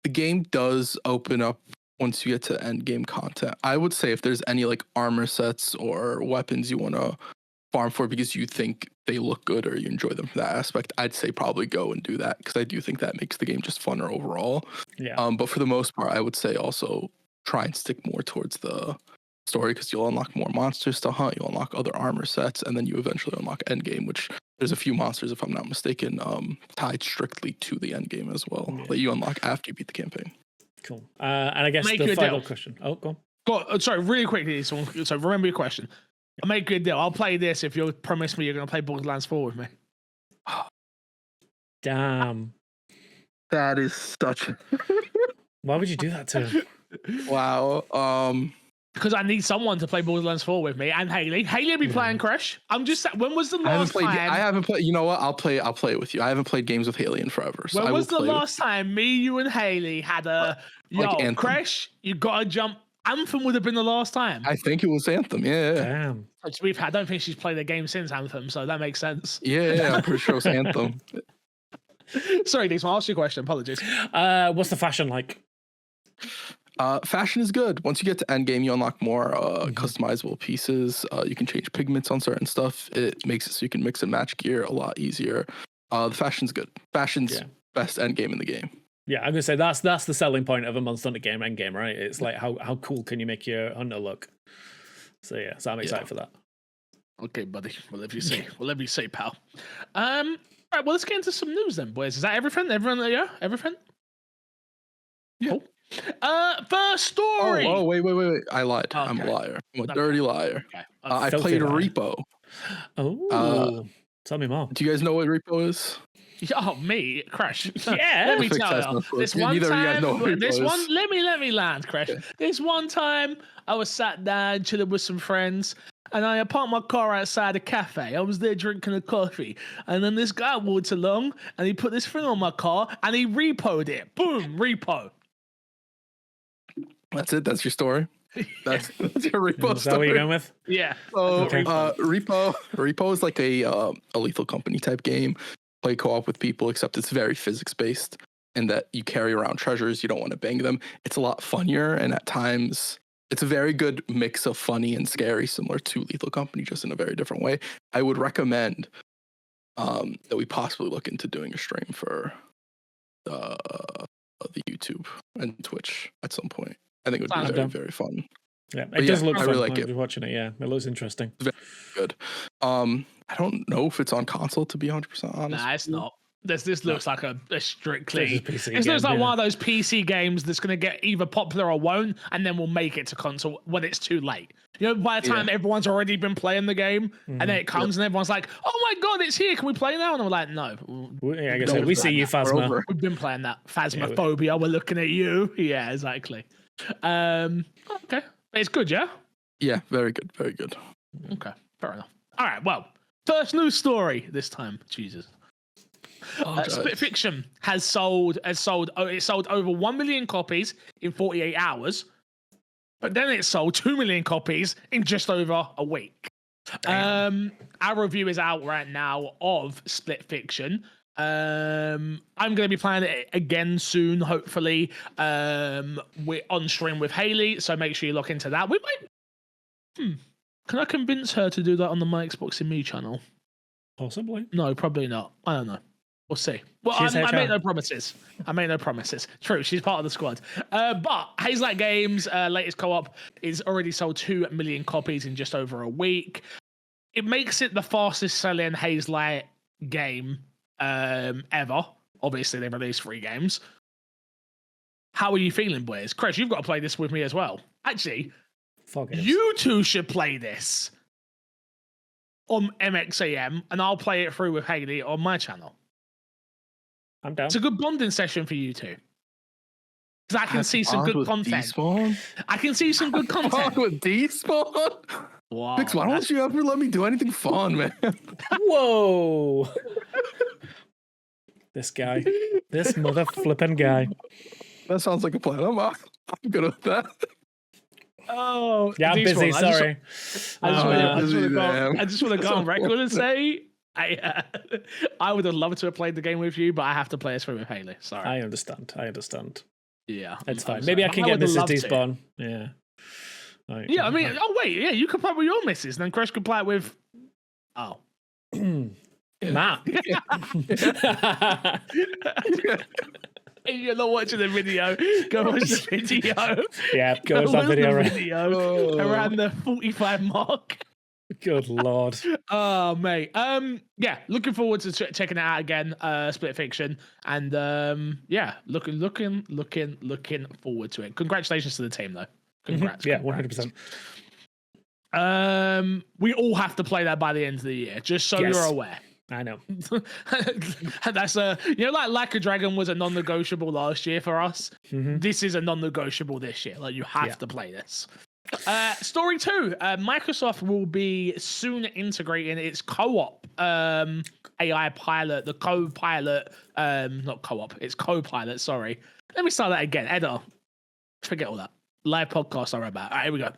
The game does open up once you get to end game content. I would say if there's any like armor sets or weapons you want to farm for because you think they look good or you enjoy them from that aspect, I'd say probably go and do that, because I do think that makes the game just funner overall. Yeah. But for the most part, I would say also try and stick more towards the story, because you'll unlock more monsters to hunt, you'll unlock other armor sets, and then you eventually unlock endgame, which there's a few monsters, if I'm not mistaken, tied strictly to the endgame as well, that you unlock after you beat the campaign. Cool. And I guess the final question. Oh, go on. Sorry, really quickly. So remember your question. I'll make you a deal. I'll play this if you promise me you're going to play Borderlands 4 with me. Damn. That is such. Why would you do that to him? Wow. Because I need someone to play Borderlands 4 with me, and Haley. Haley will be playing Crash. I'm just. When was the last time? I haven't played. You know what? I'll play it with you. I haven't played games with Haley in forever. So when was the last time me, you, and Haley had a Crash? You gotta jump. Anthem would have been the last time. I think it was Anthem. Yeah. Damn. Which I don't think she's played a game since Anthem, so that makes sense. Yeah, I'm pretty sure it was Anthem. Sorry, Dees, I'll ask you a question. Apologies. What's the fashion like? Fashion is good. Once you get to endgame, you unlock more customizable pieces. You can change pigments on certain stuff. It makes it so you can mix and match gear a lot easier. The fashion's good. Fashion's best endgame in the game. Yeah, I'm gonna say that's the selling point of a Monster Hunter game endgame, right? It's like how cool can you make your hunter look? So yeah, so I'm excited for that. Okay, buddy. Whatever you say, pal. All right, well, let's get into some news then, boys. Is that everything? Everyone, yeah, everything. Yeah. Cool. First story. Oh, wait. I lied. Okay. I'm a liar. I'm a dirty liar. Okay. I played R.E.P.O. Oh, tell me more. Do you guys know what R.E.P.O is? Oh, me, Crash. Yeah. Let me tell you. This one time, let me land, Crash. Okay. This one time, I was sat down chilling with some friends, and I parked my car outside a cafe. I was there drinking a coffee, and then this guy walked along, and he put this thing on my car, and he repoed it. Boom, repo. That's it. That's your story. That's your R.E.P.O. Is that what you're going with? Yeah. So R.E.P.O is like a Lethal Company type game. Play co-op with people, except it's very physics based, in that you carry around treasures. You don't want to bang them. It's a lot funnier, and at times it's a very good mix of funny and scary, similar to Lethal Company, just in a very different way. I would recommend that we possibly look into doing a stream for the YouTube and Twitch at some point. I think it would be very, very fun. Yeah, it does look fun. I really like it. Watching it, yeah, it looks interesting. It's very good. I don't know if it's on console, to be 100% honest. Nah, it's not. This looks like a strictly. This looks like one of those PC games that's going to get either popular or won't, and then we'll make it to console when it's too late. You know, by the time everyone's already been playing the game, and then it comes and everyone's like, "Oh my god, it's here! Can we play now?" And I'm like, "No." Yeah, I guess we see you, Phasma. We've been playing that Phasmophobia. We're looking at you. Yeah, exactly. Okay, it's good, yeah. Yeah, very good, very good. Okay, fair enough. All right, well, first news story this time. Jesus. Split Fiction has sold over 1 million copies in 48 hours, but then it sold 2 million copies in just over a week. Our review is out right now of Split Fiction. I'm going to be playing it again soon, hopefully. We're on stream with Haley, so make sure you look into that. We might. Can I convince her to do that on the My Xbox and Me channel? Possibly. No, probably not. I don't know. We'll see. Well, I made no promises. True, she's part of the squad. But Hazelight Games' latest co-op is already sold 2 million copies in just over a week. It makes it the fastest selling Hazelight game ever. Obviously, they released 3 games. How are you feeling, boys? Chris, you've got to play this with me as well. Actually, you two should play this on MXAM, and I'll play it through with Haley on my channel. I'm down. It's a good bonding session for you two. Because I can see some good content. Despawn? I can see some good content. With Despawn? Wow. Vix, why don't you ever let me do anything fun, man? Whoa. This guy. This mother flipping guy. That sounds like a plan. I'm good with that. Oh, yeah, I'm busy. Sorry. I just want to go on record and say I would have loved to have played the game with you, but I have to play this with Haley. Sorry. I understand. Yeah, it's fine. Maybe I can get Mrs. Despawn. Yeah. Yeah, I mean, you could play with your missus, and then Chris could play it with. Oh. Matt. If you're not watching the video, go watch the video. Yeah, go watch that video. Around the 45 mark. Good Lord. Oh, mate. Yeah, looking forward to checking it out again. Split Fiction, and yeah, looking forward to it. Congratulations to the team, though. Congrats. Yeah, congrats. 100%. We all have to play that by the end of the year, just so you're aware. I know. That's like a Dragon was a non-negotiable last year for us. This is a non-negotiable this year. Like, you have to play this. Story 2. Microsoft will be soon integrating its co-op AI pilot, the Copilot, not co-op, it's Copilot, sorry. Let me start that again. Editor, forget all that. Live podcast are about. All right, here we go.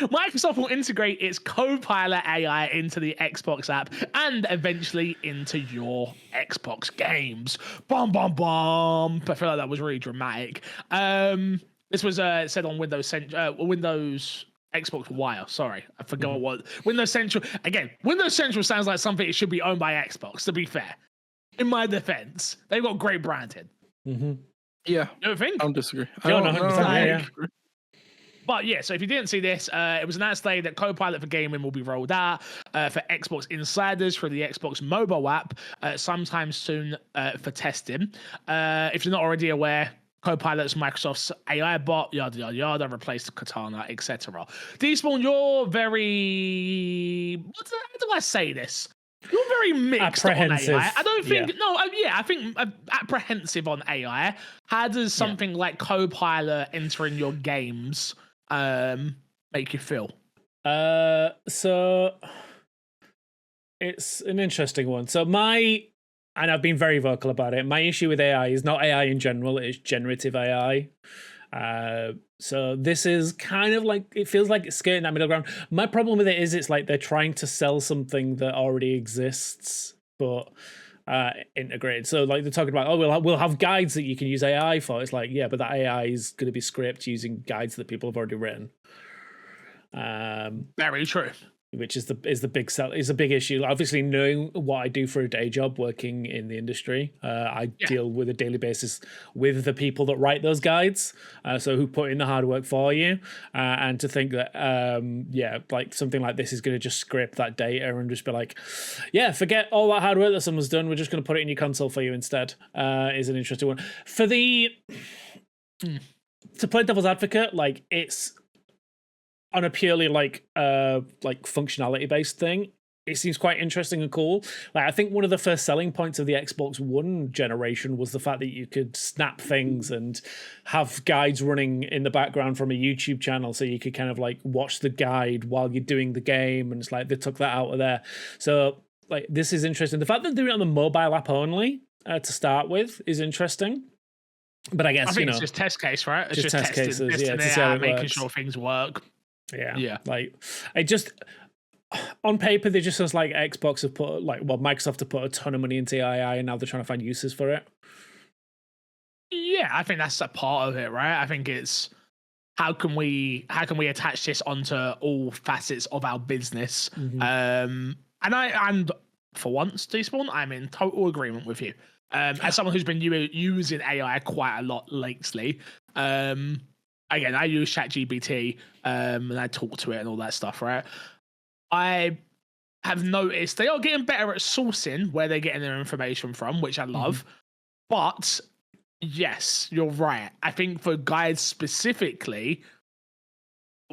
Microsoft will integrate its Copilot AI into the Xbox app and eventually into your Xbox games. Bum, bum, bum. I feel like that was really dramatic. This was said on Windows Xbox Wire. Sorry, I forgot what Windows Central. Again, Windows Central sounds like something it should be owned by Xbox. To be fair, in my defense, they've got great branding. Yeah, you don't think? I don't disagree. I don't know. But yeah, so if you didn't see this, it was announced today that Copilot for gaming will be rolled out for Xbox insiders for the Xbox mobile app sometime soon for testing. If you're not already aware, Copilot's Microsoft's AI bot, yada, yada, yada, replaced Cortana, etc. Despawn, you're very... How do I say this? You're very mixed on AI. I don't think... I think apprehensive on AI. How does something like Copilot entering your games make you feel? So it's an interesting one. So and I've been very vocal about it, my issue with AI is not AI in general, it's generative AI. So this is kind of like, it feels like it's skirting that middle ground. My problem with it is it's like they're trying to sell something that already exists, but integrated. So like they're talking about, we'll have guides that you can use AI for. It's like, yeah, but that AI is going to be scripted using guides that people have already written. Very true. Which is a big issue. Obviously, knowing what I do for a day job, working in the industry, I deal with a daily basis with the people that write those guides, so who put in the hard work for you. And to think that, like something like this is going to just scrape that data and just be like, yeah, forget all that hard work that someone's done. We're just going to put it in your console for you instead. Is an interesting one. For to play devil's advocate, like it's on a purely like functionality based thing, it seems quite interesting and cool. Like I think one of the first selling points of the Xbox One generation was the fact that you could snap things and have guides running in the background from a YouTube channel, so you could kind of like watch the guide while you're doing the game, and it's like they took that out of there. So like this is interesting. The fact that they're doing it on the mobile app only to start with is interesting. But I guess I think it's just test case, right? It's just test cases, testing it out, making sure things work. Yeah. Like it just on paper, they just sounds like Xbox have put Microsoft have put a ton of money into AI, and now they're trying to find uses for it. Yeah, I think that's a part of it, right? I think it's how can we attach this onto all facets of our business? And for once, Despawn, I'm in total agreement with you. As someone who's been using AI quite a lot lately, again, I use ChatGPT and I talk to it and all that stuff, right? I have noticed they are getting better at sourcing where they're getting their information from, which I love. But yes, you're right. I think for guides specifically,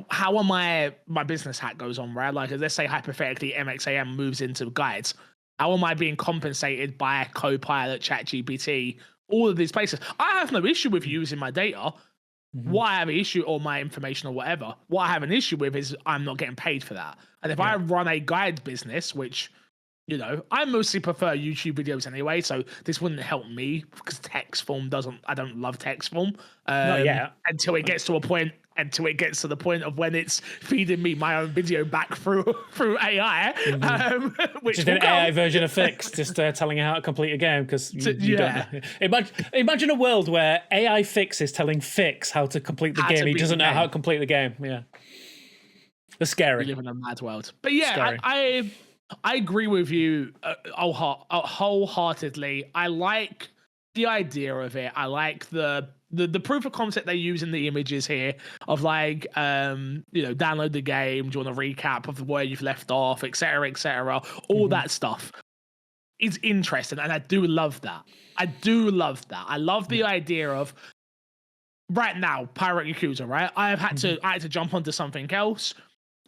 how am my business hat goes on, right? Like, let's say hypothetically MXAM moves into guides. How am I being compensated by Copilot, ChatGPT, all of these places? I have no issue with using my data. What I have an issue, or my information or whatever, what I have an issue with is I'm not getting paid for that. And if I run a guide business, which, you know, I mostly prefer YouTube videos anyway, so this wouldn't help me because text form I don't love text form. Not yet. Until it gets to the point of when it's feeding me my own video back through AI, which is an AI version of Fix, just telling you how to complete a game, because you don't know. Imagine a world where AI Fix is telling Fix how to complete the game. He doesn't know how to complete the game. Yeah, it's scary. We live in a mad world, but yeah, I I agree with you wholeheartedly. I like the idea of it. I like the proof of concept they use in the images here of like download the game, do you want a recap of where you've left off, etc., all that stuff is interesting, and I do love that. I love the idea of right now, Pirate Yakuza, right? I had to jump onto something else.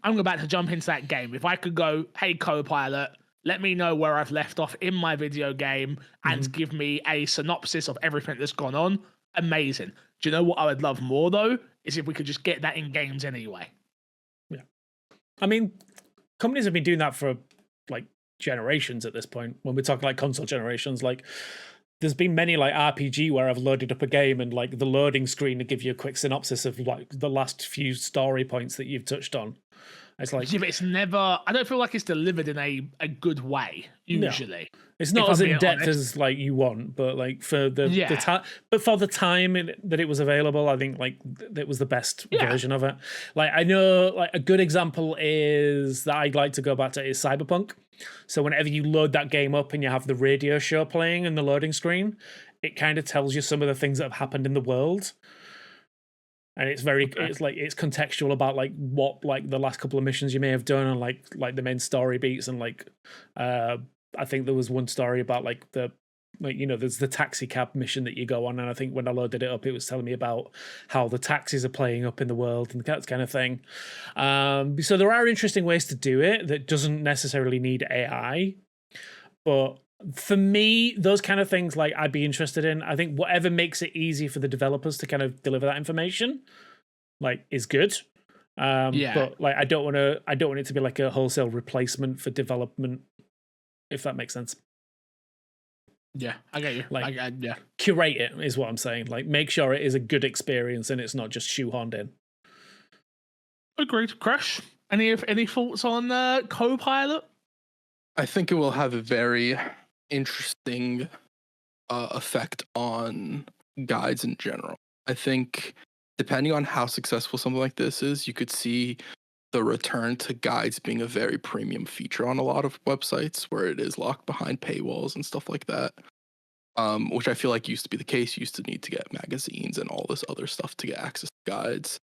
I'm about to jump into that game. If I could go, hey, Copilot, let me know where I've left off in my video game and give me a synopsis of everything that's gone on. Amazing. Do you know what I would love more, though? Is if we could just get that in games anyway. Yeah. I mean, companies have been doing that for like generations at this point. When we're talking like console generations, like there's been many like RPG where I've loaded up a game and like the loading screen to give you a quick synopsis of like the last few story points that you've touched on. It's like, yeah, but it's never. I don't feel like it's delivered in a good way. Usually, no. It's not as in depth as like you want, but like for the time, but for the time that it was available, I think like it was the best version of it. Like I know, like a good example is that I'd like to go back to is Cyberpunk. So whenever you load that game up and you have the radio show playing in the loading screen, it kind of tells you some of the things that have happened in the world. And it's very, it's like it's contextual about like what like the last couple of missions you may have done and like the main story beats and like I think there was one story about like there's the taxi cab mission that you go on, and I think when I loaded it up, it was telling me about how the taxis are playing up in the world and that kind of thing. So there are interesting ways to do it that doesn't necessarily need AI, but for me, those kind of things, like I'd be interested in. I think whatever makes it easy for the developers to kind of deliver that information, like, is good. But like, I don't want it to be like a wholesale replacement for development, if that makes sense. Yeah, I get you. Like, yeah, curate it is what I'm saying. Like, make sure it is a good experience and it's not just shoehorned in. Agreed. Crash, any thoughts on Copilot? I think it will have a very interesting effect on guides in general. I think depending on how successful something like this is, you could see the return to guides being a very premium feature on a lot of websites where it is locked behind paywalls and stuff like that, which I feel like used to be the case. You used to need to get magazines and all this other stuff to get access to guides.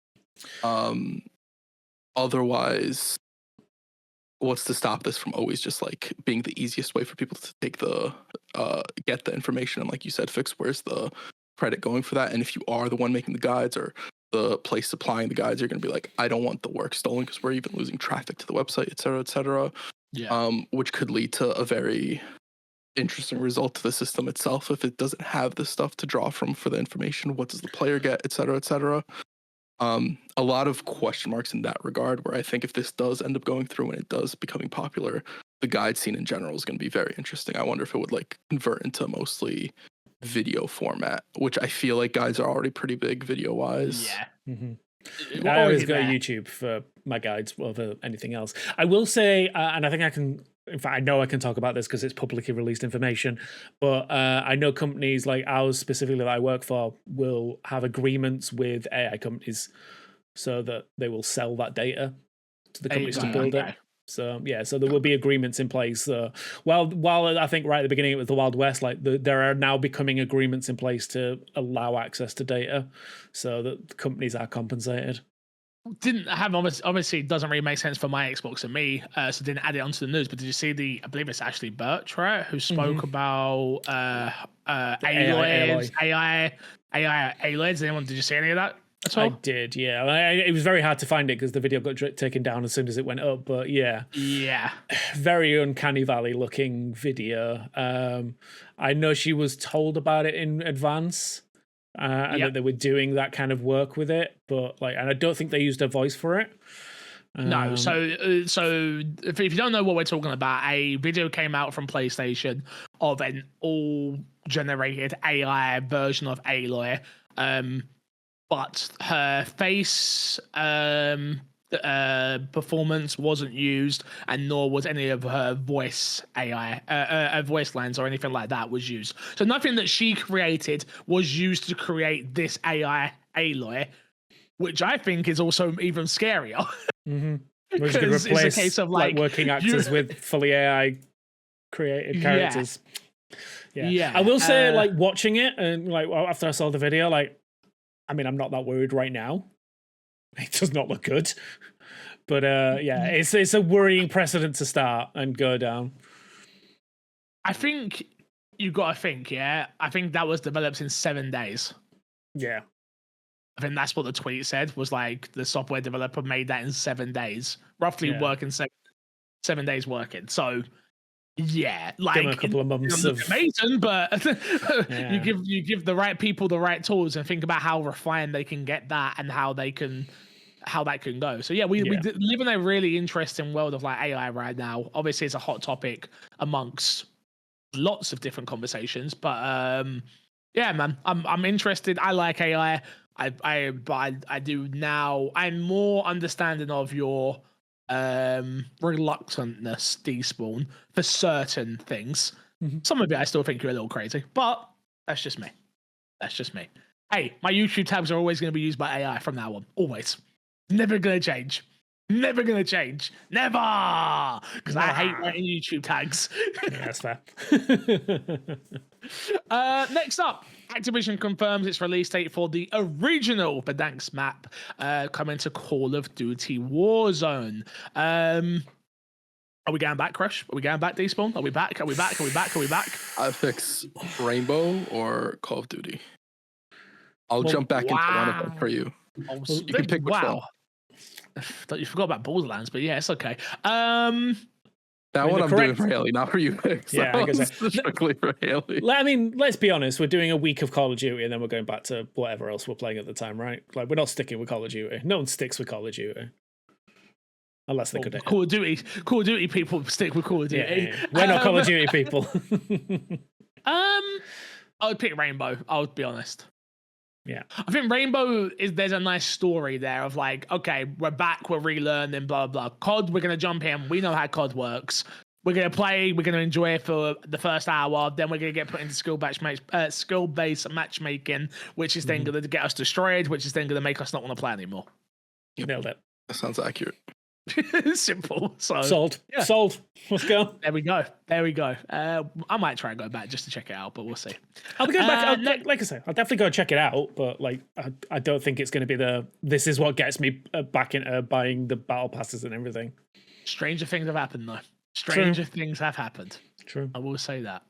Otherwise, what's to stop this from always just like being the easiest way for people to take the get the information and, like you said, fix where's the credit going for that? And if you are the one making the guides or the place supplying the guides, you're going to be like, I don't want the work stolen because we're even losing traffic to the website, etc., etc. Which could lead to a very interesting result to the system itself if it doesn't have the stuff to draw from for the information. What does the player get, etc., etc. A lot of question marks in that regard, where I think if this does end up going through and it does becoming popular, the guide scene in general is going to be very interesting. I wonder if it would like convert into mostly video format, which I feel like guides are already pretty big video wise. Yeah. Mm-hmm. I always go to YouTube for my guides over anything else. I will say, and I think I can, in fact, I know I can talk about this because it's publicly released information, but I know companies like ours specifically that I work for will have agreements with AI companies so that they will sell that data to the companies to build it. So yeah, so there will be agreements in place. While I think right at the beginning it was the Wild West, like there are now becoming agreements in place to allow access to data, so that the companies are compensated. Didn't have obviously doesn't really make sense for my Xbox and me, so didn't add it onto the news. But did you see I believe it's Ashley Birch, right, who spoke about Aloys, AI Aloys? Did you see any of that? I did, yeah. It was very hard to find it because the video got taken down as soon as it went up. But yeah, very uncanny valley looking video. I know she was told about it in advance, and that they were doing that kind of work with it. But like, and I don't think they used her voice for it. No, so if you don't know what we're talking about, a video came out from PlayStation of an all-generated AI version of Aloy. But her face performance wasn't used, and nor was any of her voice AI, voice lines or anything like that was used. So nothing that she created was used to create this AI Aloy, which I think is also even scarier. Mm-hmm. We're just going to replace it's a case of like working actors with fully AI created characters. Yeah. I will say, like, watching it and like after I saw the video, like, I mean, I'm not that worried right now. It does not look good, but it's a worrying precedent to start and go down. I think you got to think, I think that was developed in 7 days. Yeah. I think that's what the tweet said, was like the software developer made that in 7 days, roughly working 7 days working. So yeah, like give them a couple of months of amazing, but you give the right people the right tools and think about how refined they can get that and how that can go. So we live in a really interesting world of like AI right now. Obviously, it's a hot topic amongst lots of different conversations, but yeah, man, I'm interested. I like AI. I do now. I'm more understanding of your reluctantness, Despawn, for certain things. Some of it I still think you're a little crazy, but that's just me. Hey, my YouTube tabs are always going to be used by AI from now on. Always. Never going to change. Never going to change. Never! Because I hate writing YouTube tags. Yeah, that's fair. Next up, Activision confirms its release date for the original Verdansk map coming to Call of Duty Warzone. Are we going back, Crush? Are we going back, Despawn? Are we back? I fix Rainbow or Call of Duty. I'll jump back into one of them for you. You can pick which one. You forgot about Borderlands, but yeah, it's okay. That one I'm doing for Haley, not for you. Yeah, I guess strictly for Haley. I mean, let's be honest. We're doing a week of Call of Duty, and then we're going back to whatever else we're playing at the time, right? Like, we're not sticking with Call of Duty. No one sticks with Call of Duty, unless they could. Call of Duty people stick with Call of Duty. Yeah. We're not Call of Duty people. I would pick Rainbow. I would be honest. Yeah, I think Rainbow there's a nice story there of like, okay, we're back, we're relearning, blah, blah, blah. COD, we're going to jump in. We know how COD works. We're going to play, we're going to enjoy it for the first hour. Then we're going to get put into skill-based matchmaking, which is then going to get us destroyed, which is then going to make us not want to play anymore. You nailed it. That sounds accurate. Simple. So sold. Let's go. There we go. I might try and go back just to check it out, but we'll see. I'll be going back. Like I say, I'll definitely go check it out. But like, I don't think it's going to be this is what gets me back into buying the battle passes and everything. Stranger things have happened, though. Stranger things have happened. True. I will say that.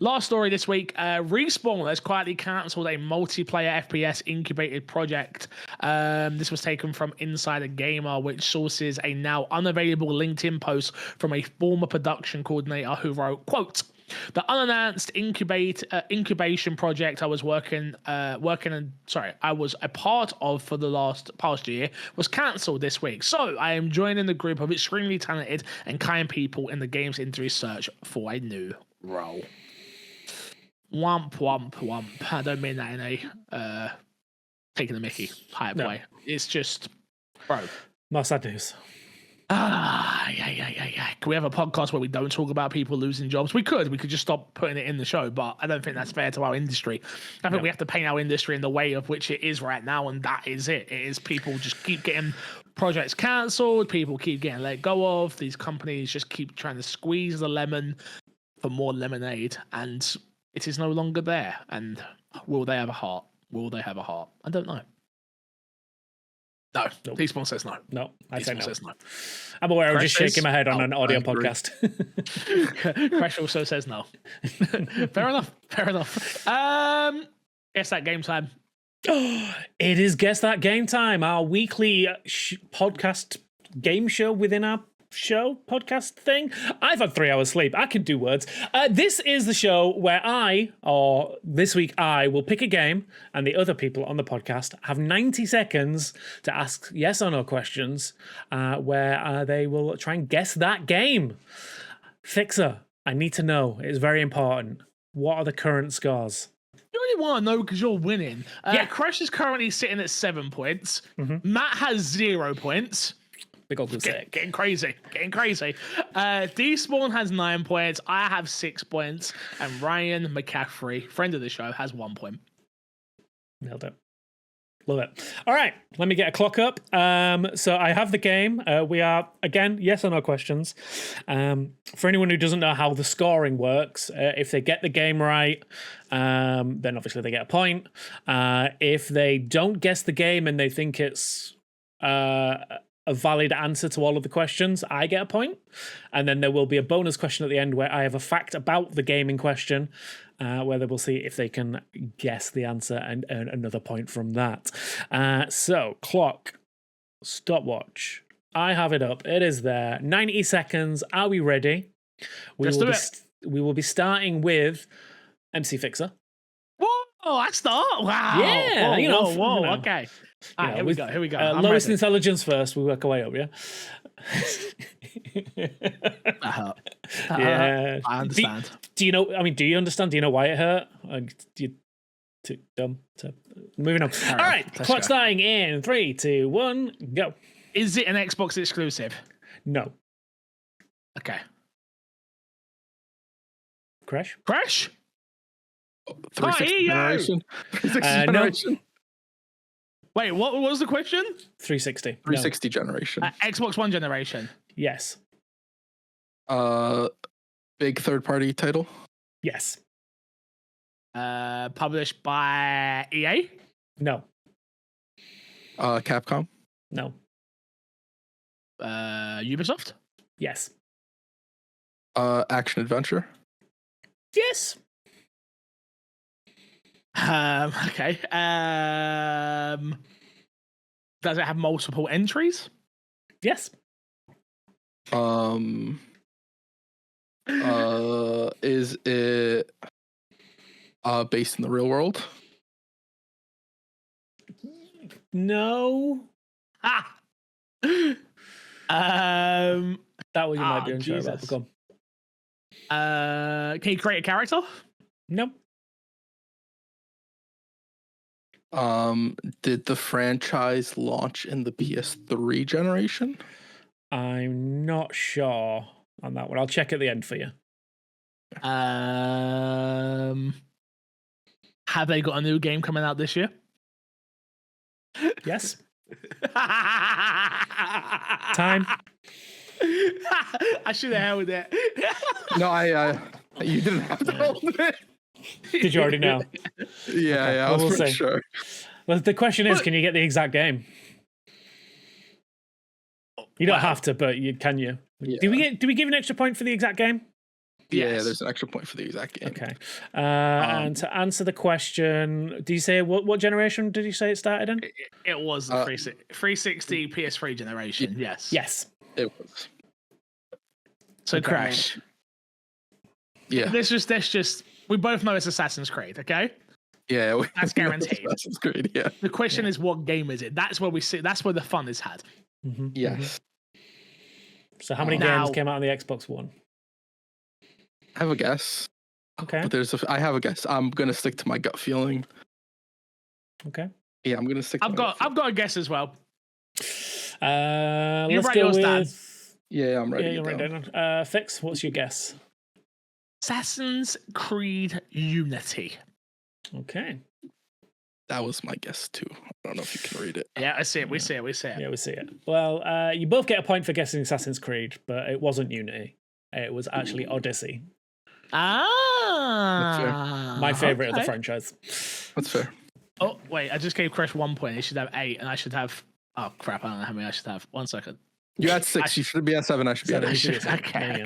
Last story this week, Respawn has quietly cancelled a multiplayer FPS incubated project. This was taken from Insider Gamer, which sources a now unavailable LinkedIn post from a former production coordinator who wrote, quote, "The unannounced incubation project I was I was a part of for the past year was cancelled this week. So I am joining the group of extremely talented and kind people in the games industry search for a new role." Womp womp womp. I don't mean that in a taking the mickey hype way. It's just, bro. Not sad news. Yeah. Can we have a podcast where we don't talk about people losing jobs? We could just stop putting it in the show, but I don't think that's fair to our industry. I think we have to paint our industry in the way of which it is right now, and that is it. It is people just keep getting projects cancelled, people keep getting let go of, these companies just keep trying to squeeze the lemon for more lemonade, and it is no longer there. And will they have a heart? I don't know. No, nope. Despawn says no. No, I say no. Says no. I'm aware. I'm just shaking my head on an audio podcast. Crash also says no. Fair enough. Guess that game time. It is Guess That Game Time, our weekly podcast game show within our show podcast thing. I've had 3 hours sleep. I can do words. This is the show where this week I will pick a game and the other people on the podcast have 90 seconds to ask yes or no questions where they will try and guess that game. Fixer, I need to know. It's very important. What are the current scores? You only want to know because you're winning. Crash is currently sitting at 7 points. Matt has 0 points. Getting crazy. Despawn has 9 points. I have 6 points. And Ryan McCaffrey, friend of the show, has 1 point. Nailed it. Love it. All right, let me get a clock up. So I have the game. We are, again, yes or no questions. For anyone who doesn't know how the scoring works, if they get the game right, then obviously they get a point. If they don't guess the game and they think it's a valid answer to all of the questions, I get a point. And then there will be a bonus question at the end where I have a fact about the game in question, where they will see if they can guess the answer and earn another point from that. So, clock, stopwatch. I have it up. It is there. 90 seconds. Are we ready? We will be starting with MC Fixer. Whoa, I start? Wow. Yeah, whoa. Okay. All right, here we go. Lowest intelligence first. We work our way up, yeah? Yeah. I understand. Do you know? I mean, do you understand? Do you know why it hurt? Do you too dumb to moving on? All right, clock starting in 3, 2, 1, go. Is it an Xbox exclusive? No. Okay. Crash? 360 generation. 360 generation. No. Wait, what was the question? 360. 360 generation. Xbox One generation. Yes. Big third-party title. Yes. Published by EA? No. Capcom. No. Ubisoft? Yes. Action adventure. Yes. Okay. Does it have multiple entries? Yes. Is it based in the real world? No. Ah. That one you might be unsure about. Jesus. Go Can you create a character? No. Did the franchise launch in the PS3 generation? I'm not sure on that one. I'll check at the end for you. Have they got a new game coming out this year? Yes. Time. I should have held it. No, you didn't have to hold it. Did you already know? Yeah, I was pretty sure. Well, the question is, can you get the exact game? You don't have to, but can you? Yeah. Do we give an extra point for the exact game? Yeah, Yes. there's an extra point for the exact game. Okay. And to answer the question, do you say what generation did you say it started in? It was the 360 PS3 generation. Yes. Yes. It was. So Okay. Crash. Yeah. Let's just. We both know it's Assassin's Creed. Okay. Yeah. That's guaranteed. Assassin's Creed. Yeah. The question is, what game is it? That's where we see. That's where the fun is had. Mm-hmm. Yes. So how many games came out on the Xbox One? I have a guess. Okay. But I have a guess. I'm gonna stick to my gut feeling. Okay. Yeah, I'm gonna stick. I've got a guess as well. Let's write go yours with. down. Yeah, I'm ready. Yeah, you're right down. Fix. What's your guess? Assassin's Creed Unity. Okay. That was my guess too. I don't know if you can read it. Yeah, I see it. We see it. Yeah, we see it. Well, you both get a point for guessing Assassin's Creed, but it wasn't Unity. It was actually Odyssey. My favorite of the franchise. That's fair. Oh, wait. I just gave Crash 1 point. He should have 8, and I should have. Oh, crap. I don't know how many I should have. 1 second. You had 6. You should be at 7. I should be at 8. Okay.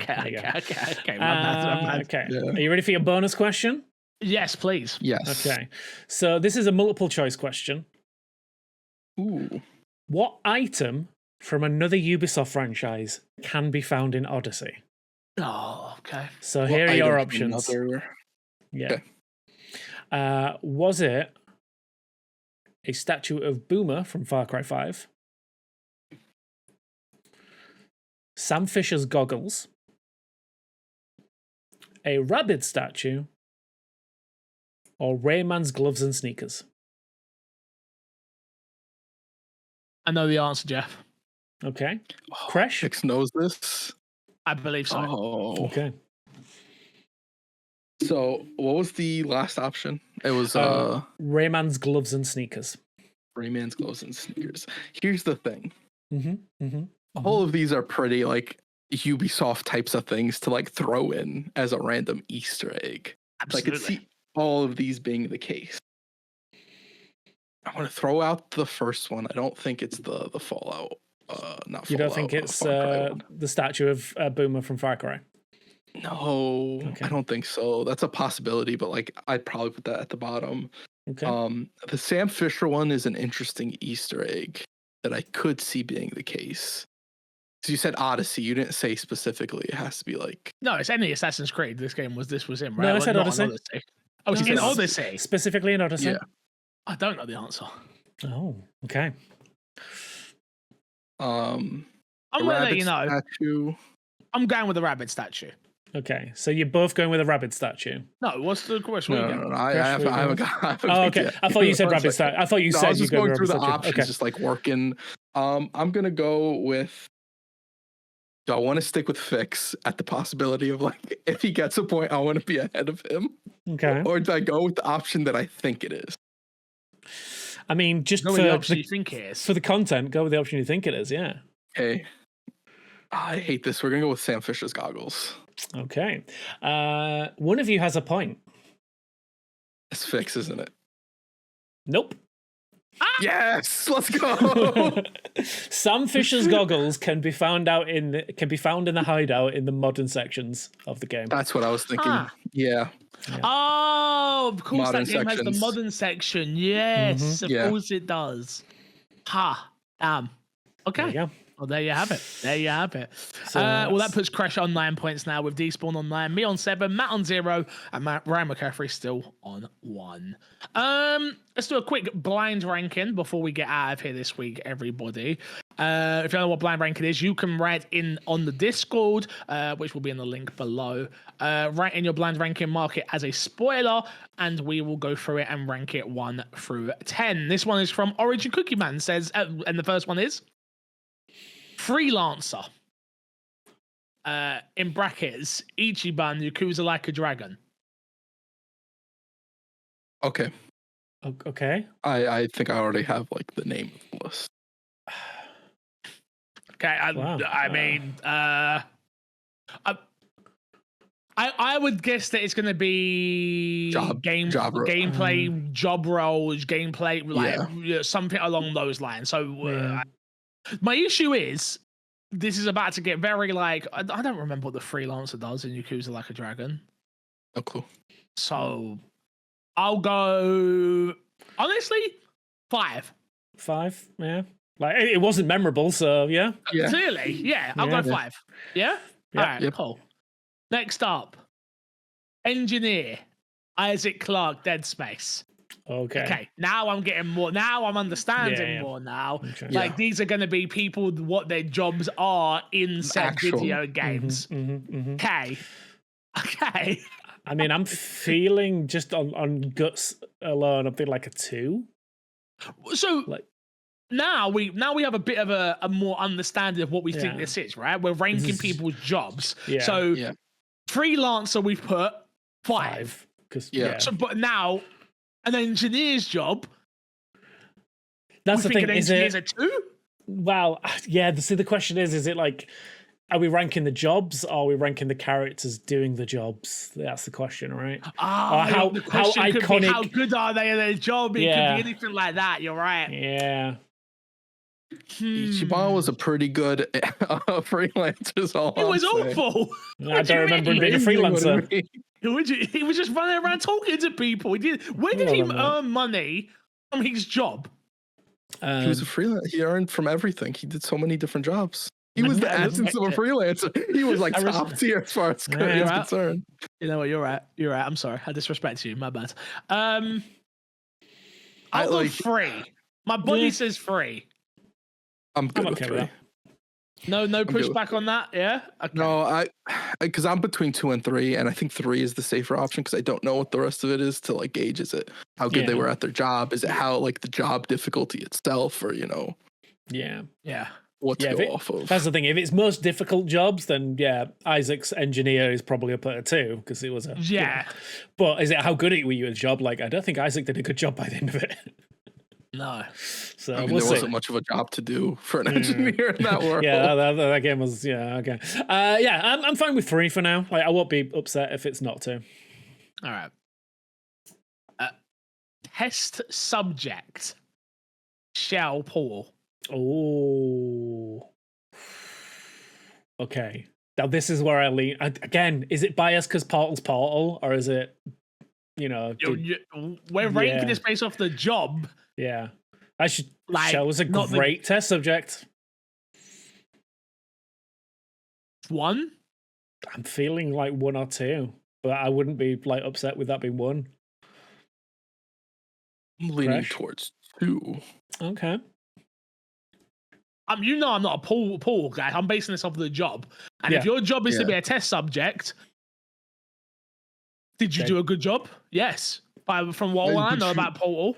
Okay. My bad. Okay. Yeah. Are you ready for your bonus question? Yes, please. Yes. Okay. So this is a multiple choice question. Ooh. What item from another Ubisoft franchise can be found in Odyssey? Oh, okay. So here are your Item from options. another- Yeah. Was it a statue of Boomer from Far Cry 5? Sam Fisher's goggles? A rabbit statue? Or Rayman's gloves and sneakers? I know the answer, Jeff. Okay. Crash? Hicks knows this. I believe so. Oh. Okay. So what was the last option? It was Rayman's gloves and sneakers. Rayman's gloves and sneakers. Here's the thing. Mm-hmm. All of these are pretty like Ubisoft types of things to like throw in as a random Easter egg. Absolutely. I could see all of these being the case. I want to throw out the first one. I don't think it's the Fallout. Not You Fallout. don't think it's Far Cry one. the statue of Boomer from Far Cry? No, Okay. I don't think so. That's a possibility, but like I'd probably put that at the bottom. Okay. The Sam Fisher one is an interesting Easter egg that I could see being the case. So you said Odyssey. You didn't say specifically. It has to be like No, it's any Assassin's Creed. This was in, right? No, I said Not Odyssey. an Oh, it's in Odyssey. Specifically in Odyssey? Yeah. I don't know the answer. Oh, okay. I'm gonna let you know. Statue. I'm going with the rabbit statue. Okay, so you're both going with a rabbit statue. No, what's the question? No, I haven't got. Oh, okay. I thought you said rabbit statue. I thought you I said was you just go going with through rabbit the statue. options, Okay. just like working. I'm gonna go with. Do I want to stick with Fix at the possibility of like if he gets a point, I want to be ahead of him, Okay. or do I go with the option that I think it is? I mean, just Go for with the option you think it is. for the content, go with the option you think it is. Yeah. Okay. I hate this. We're gonna go with Sam Fisher's goggles. Okay. One of you has a point. It's Fix, isn't it? Nope. Yes, let's go. Sam Fisher's goggles can be found in the hideout in the modern sections of the game. That's what I was thinking. Ah. Yeah. Oh, of course, Modern that game has the sections. modern section. Yes, of Yeah. course it does. Ha, damn. Okay. There you go. Well, there you have it. There you have it. So Well, that that's- puts Crash on 9 points now with Despawn on 9, me on 7, Matt on 0, and Ryan McCaffrey still on 1. Let's do a quick blind ranking before we get out of here this week, everybody. If you don't know what blind ranking is, you can write in on the Discord, which will be in the link below. Write in your blind ranking, mark it as a spoiler, and we will go through it and rank it 1 through 10. This one is from Origin Cookie Man, says, and the first one is Freelancer. In brackets, Ichiban, Yakuza Like a Dragon. Okay. Okay. I think I already have like the name of the list. Okay, Wow. I mean, I would guess that it's going to be gameplay, job roles, gameplay, like something along those lines. So my issue is this is about to get very like I don't remember what the Freelancer does in Yakuza Like a Dragon. Oh, cool. So I'll go honestly 5. 5. Yeah. Like it wasn't memorable, so yeah. Clearly, yeah. I'll go 5. Yeah. Yeah. All right. Cool. Next up, engineer Isaac Clarke, Dead Space. Okay. Now I'm getting more. Now I'm understanding more. Now, Okay. like these are going to be people what their jobs are in said video games. Okay. Okay. I mean, I'm feeling just on guts alone. I'm feeling like a 2. So Like now we have a bit of a more understanding of what we think this is. Right? We're ranking people's jobs. Yeah. So freelancer we've put 5. Because So, but now an engineer's job. That's the thing. Is it a 2? Well, yeah. See, the question is it like, are we ranking the jobs or are we ranking the characters doing the jobs? That's the question, right? How iconic? How good are they at their job? It could be anything like that. You're right. Yeah. Ichiban was a pretty good freelancer. He was awful. I don't remember him being a freelancer. He was just running around talking to people. Where did he earn money from his job? He was a freelancer. He earned from everything. He did so many different jobs. He was the essence of a freelancer. He was like top tier as far as concerned. You know what? You're right. You're right. I'm sorry. I disrespect you. My bad. I'll go 3. My body says 3. I'm good with 3. No pushback on that. Yeah. Okay. No, because I'm between 2 and 3, and I think 3 is the safer option because I don't know what the rest of it is to like gauge. Is it how good they were at their job? Is it how like the job difficulty itself, or Yeah. what to go off of? That's the thing. If it's most difficult jobs, then Isaac's engineer is probably up at a 2 because it was a But is it how good were you at the job? Like I don't think Isaac did a good job by the end of it. No. So I mean, we'll there see. wasn't much of a job to do for an engineer in that world. Yeah, that game was okay. I'm fine with 3 for now. Like I won't be upset if it's not 2. All right. Test subject. Shell Paul. Oh. Okay. Now this is where I lean. Again, is it biased because Portal's Portal, or is it, We're ranking this based off the job. Yeah. I should. Like, Shell was a great test subject. 1? I'm feeling like 1 or 2, but I wouldn't be like upset with that being 1. I'm leaning towards 2. Okay. I'm not a Paul guy. I'm basing this off of the job. And if your job is to be a test subject, did you do a good job? Yes. From what I know about Portal.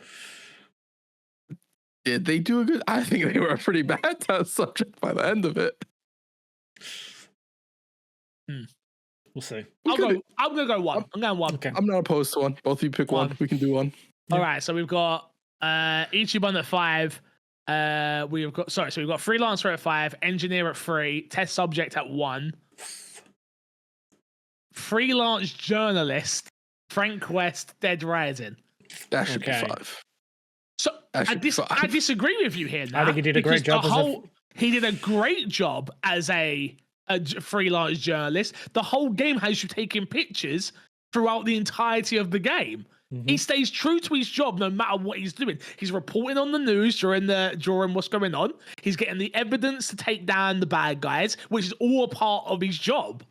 Did they do a good? I think they were a pretty bad test subject by the end of it. We'll see. I'm gonna go 1. I'm going 1. Okay. I'm not opposed to 1. Both of you pick 1. We can do 1. All right. So we've got Ichiban at 5. We've got freelancer at 5, engineer at 3, test subject at 1, freelance journalist, Frank West, Dead Rising. That should be 5. So I disagree with you here. Now, I think he did a great job. He did a great job as a freelance journalist. The whole game has you taking pictures throughout the entirety of the game. He stays true to his job no matter what he's doing. He's reporting on the news during what's going on. He's getting the evidence to take down the bad guys, which is all a part of his job.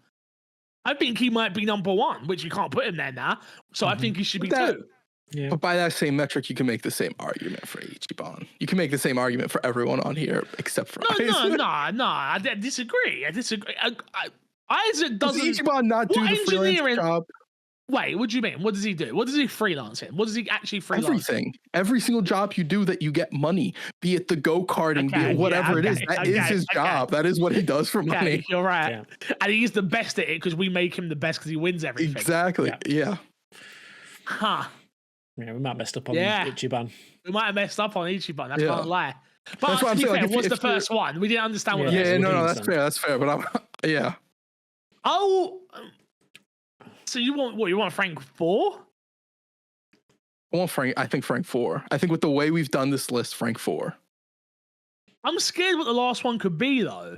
I think he might be number 1, which you can't put him there now. So I think he should be 2. Yeah. But by that same metric, you can make the same argument for Ichiban. You can make the same argument for everyone on here except for Isaac. No. I disagree. Isaac doesn't. Does Ichiban not do the freelance job? Wait, what do you mean? What does he do? What does he freelance in? What does he actually freelance? Everything. Every single job you do that you get money, be it the go-karting, be it whatever it is, that is his job. That is what he does for money. You're right. Yeah. And he's the best at it because we make him the best because he wins everything. Exactly. Yeah. Huh. Yeah, we might have messed up on Ichiban. We might have messed up on Ichiban. That's not a lie. But that's to be fair, like, what's the first one? We didn't understand what that's fair. That's fair. But Oh, so you want Frank 4? I want Frank. I think Frank 4. I think with the way we've done this list, Frank 4. I'm scared what the last one could be though.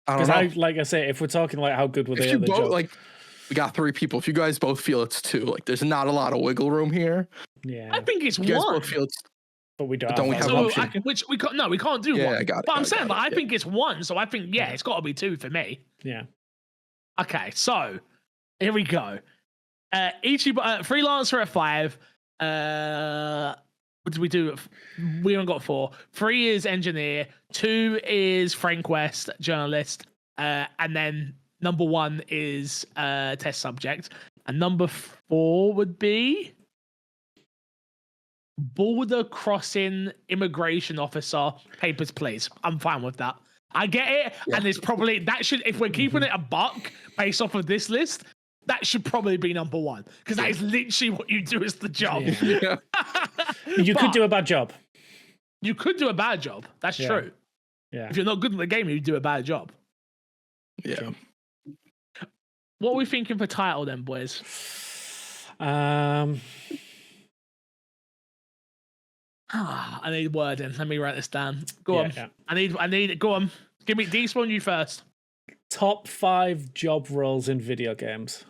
Because like I say, if we're talking like how good were they? We got 3 people. If you guys both feel it's 2, like there's not a lot of wiggle room here. Yeah, I think it's 1. You guys both feel it's, but we don't. Don't we have option? Which we can't. No, we can't do 1. I got it. But I'm saying, I think it's 1. So I think it's got to be 2 for me. Yeah. Okay, so here we go. Freelancer at 5. What did we do? We haven't got 4. 3 is engineer. 2 is Frank West, journalist. And then number 1 is test subject. And number 4 would be border crossing immigration officer. Papers, please. I'm fine with that. I get it. Yeah. And it's probably if we're keeping it a buck based off of this list, that should probably be number 1 because that is literally what you do as the job. Yeah. You could do a bad job. You could do a bad job. That's true. Yeah. If you're not good at the game, you do a bad job. Yeah. What are we thinking for title then, boys? I need wording. Let me write this down. Go on. Yeah. I need it. Go on. Give me D-Spawn you first. Top 5 job roles in video games.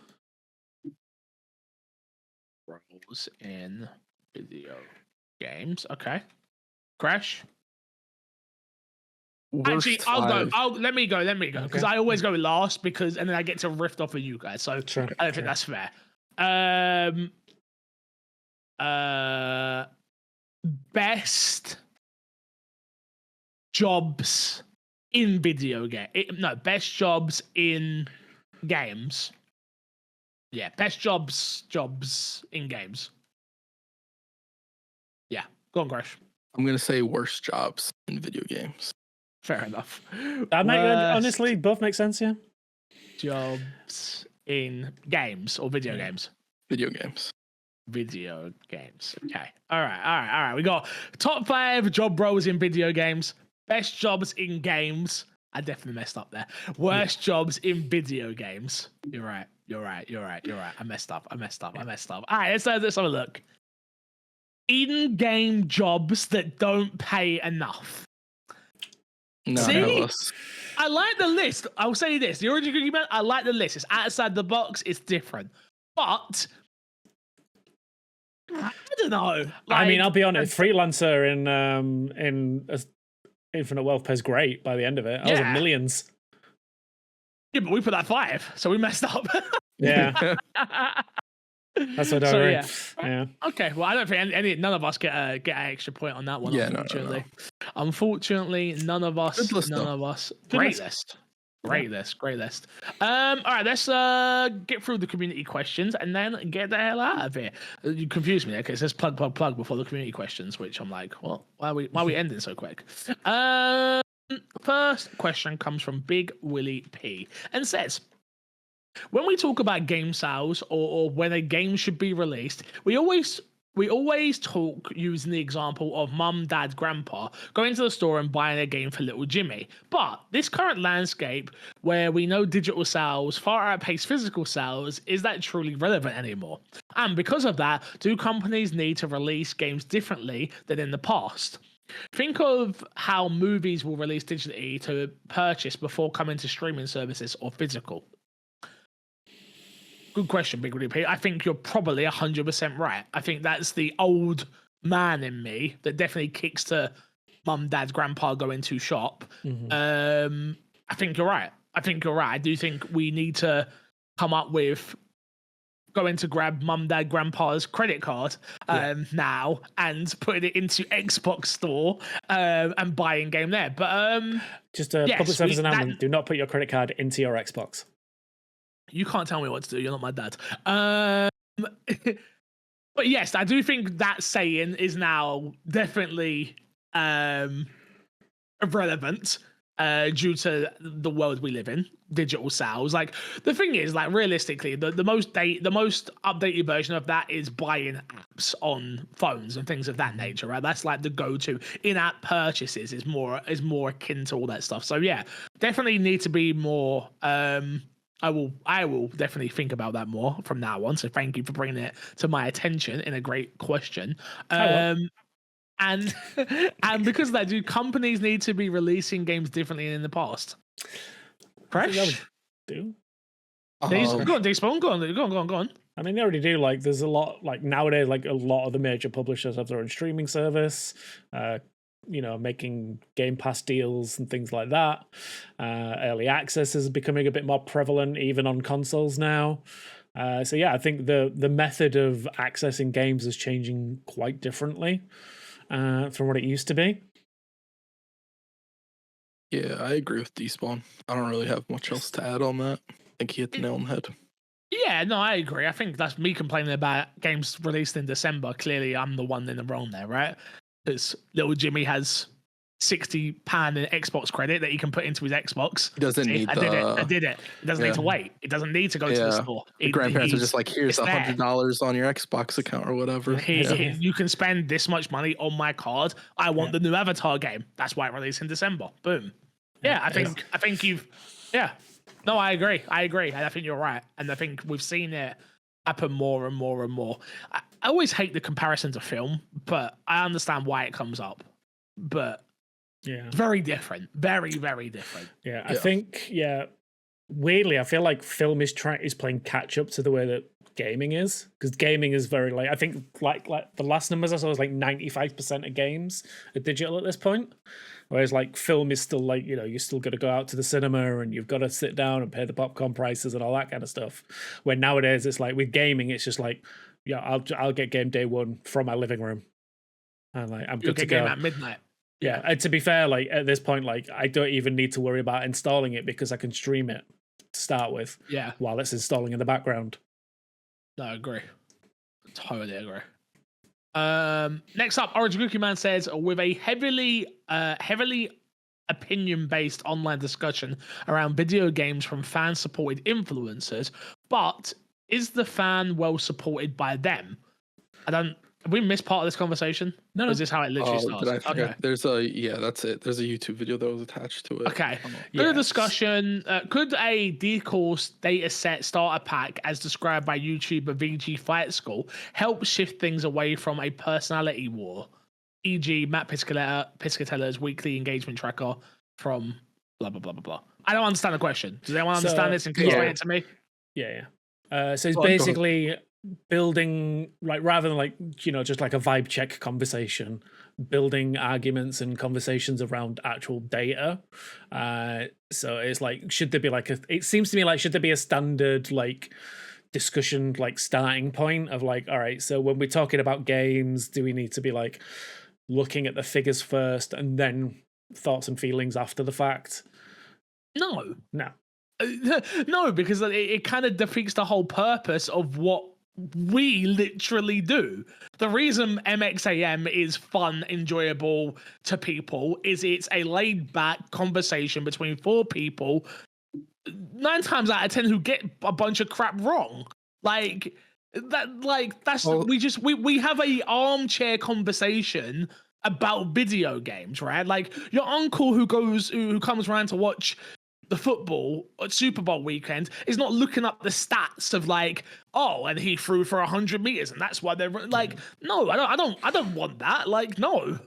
Roles in video games. Okay. Crash. Actually, let me go because I always go last and then I get to riff off of you guys. So I don't think that's fair. Best jobs in video game. Best jobs in games. Yeah, best jobs in games. Yeah, go on, Crash. I'm gonna say worst jobs in video games. Fair enough. That honestly, both make sense, yeah. Jobs in games or video games? Video games. video games. Okay. All right. We got top 5 job roles in video games. Best jobs in games. I definitely messed up there. Worst jobs in video games. You're right. I messed up. All right, let's have a look. In-game jobs that don't pay enough. No, See? I like the list. I'll say this. The original Cookie Man, I like the list. It's outside the box. It's different. But I don't know. I mean, I'll be honest. Freelancer in Infinite Wealth pays great by the end of it. I was at millions. Yeah, but we put that 5, so we messed up. Yeah. That's what I agree. Yeah. Okay. Well, I don't think none of us get an extra point on that one. Yeah, unfortunately. No. Unfortunately, none of us. Great list. Great list. All right, let's get through the community questions and then get the hell out of here. You confused me there because it says plug before the community questions, which I'm like, well, why are we ending so quick? First question comes from Big Willie P and says, when we talk about game sales or when a game should be released, we always talk using the example of mum, dad, grandpa going to the store and buying a game for little Jimmy. But this current landscape where we know digital sales far outpace physical sales, is that truly relevant anymore? And because of that, do companies need to release games differently than in the past? Think of how movies will release digitally to purchase before coming to streaming services or physical. Good question, Big Willie P. I think you're probably 100% right. I think that's the old man in me that definitely kicks to mum, dad, grandpa going to shop. Mm-hmm. I think you're right. I do think we need to come up with going to grab mum, dad, grandpa's credit card now and putting it into Xbox store and buying game there. But just a public service announcement: do not put your credit card into your Xbox. You can't tell me what to do. You're not my dad. But yes, I do think that saying is now definitely irrelevant due to the world we live in, digital sales. Like the thing is, like realistically, the most updated version of that is buying apps on phones and things of that nature, right? That's like the go-to. In-app purchases is more akin to all that stuff. So yeah, definitely need to be more. I will definitely think about that more from now on. So thank you for bringing it to my attention in a great question. And because of that, do companies need to be releasing games differently than in the past? Fresh? Do? Go on, D-Spawn. Go on. I mean, they already do. Like, there's a lot. Like nowadays, like a lot of the major publishers have their own streaming service. Making Game Pass deals and things like that. Early access is becoming a bit more prevalent, even on consoles now. So yeah, I think the method of accessing games is changing quite differently from what it used to be. Yeah, I agree with D-Spawn. I don't really have much else to add on that. I think he hit the nail on the head. Yeah, no, I agree. I think that's me complaining about games released in December. Clearly, I'm the one in the wrong there, right? Because little Jimmy has £60 in Xbox credit that he can put into his Xbox. He doesn't need I did it. It doesn't need to wait. It doesn't need to go to the store. The grandparents are just like, here's $100 on your Xbox account or whatever. You can spend this much money on my card. I want the new Avatar game. That's why it released in December. Boom. Yeah, I think you've. Yeah. No, I agree. And I think you're right. And I think we've seen it happen more and more and more. I always hate the comparison to film, but I understand why it comes up. But yeah, very different. Very, very different. Yeah, I think, weirdly, I feel like film is playing catch up to the way that gaming is, because gaming is very I think like the last numbers I saw was like 95% of games are digital at this point. Whereas like film is still like, you still got to go out to the cinema and you've got to sit down and pay the popcorn prices and all that kind of stuff. Where nowadays it's like with gaming, it's just like, I'll get game day one from my living room. And like I'm good to go. Game at midnight. Yeah. And to be fair, like at this point, like I don't even need to worry about installing it because I can stream it to start with. Yeah. While it's installing in the background. No, I agree. Totally agree. Next up, Origin Cookie Man says, with a heavily opinion-based online discussion around video games from fan-supported influencers, but is the fan well supported by them? Have we missed part of this conversation? No. Or is this how it literally starts? Did I forget? Okay. That's it. There's a YouTube video that was attached to it. Okay. Good discussion. Could a decourse data set starter pack, as described by YouTuber VG Fight School, help shift things away from a personality war? E.g., Matt Piscatella's weekly engagement tracker from blah, blah, blah, blah, blah. I don't understand the question. Does anyone understand this and can you explain it to me? Yeah. So it's basically building, like, rather than like, just like a vibe check conversation, building arguments and conversations around actual data. So it's like, should there be like it seems to me like, should there be a standard like discussion, like starting point of like, all right, so when we're talking about games, do we need to be like looking at the figures first and then thoughts and feelings after the fact? No, because it kind of defeats the whole purpose of what we literally do. The reason MXAM is fun, enjoyable to people is it's a laid back conversation between four people, 9 times out of 10 who get a bunch of crap wrong. We have a armchair conversation about video games, right? Like your uncle who comes around to watch the football at Super Bowl weekend is not looking up the stats of like, oh, and he threw for 100 meters and that's why they're like, no, I don't want that. Like, no.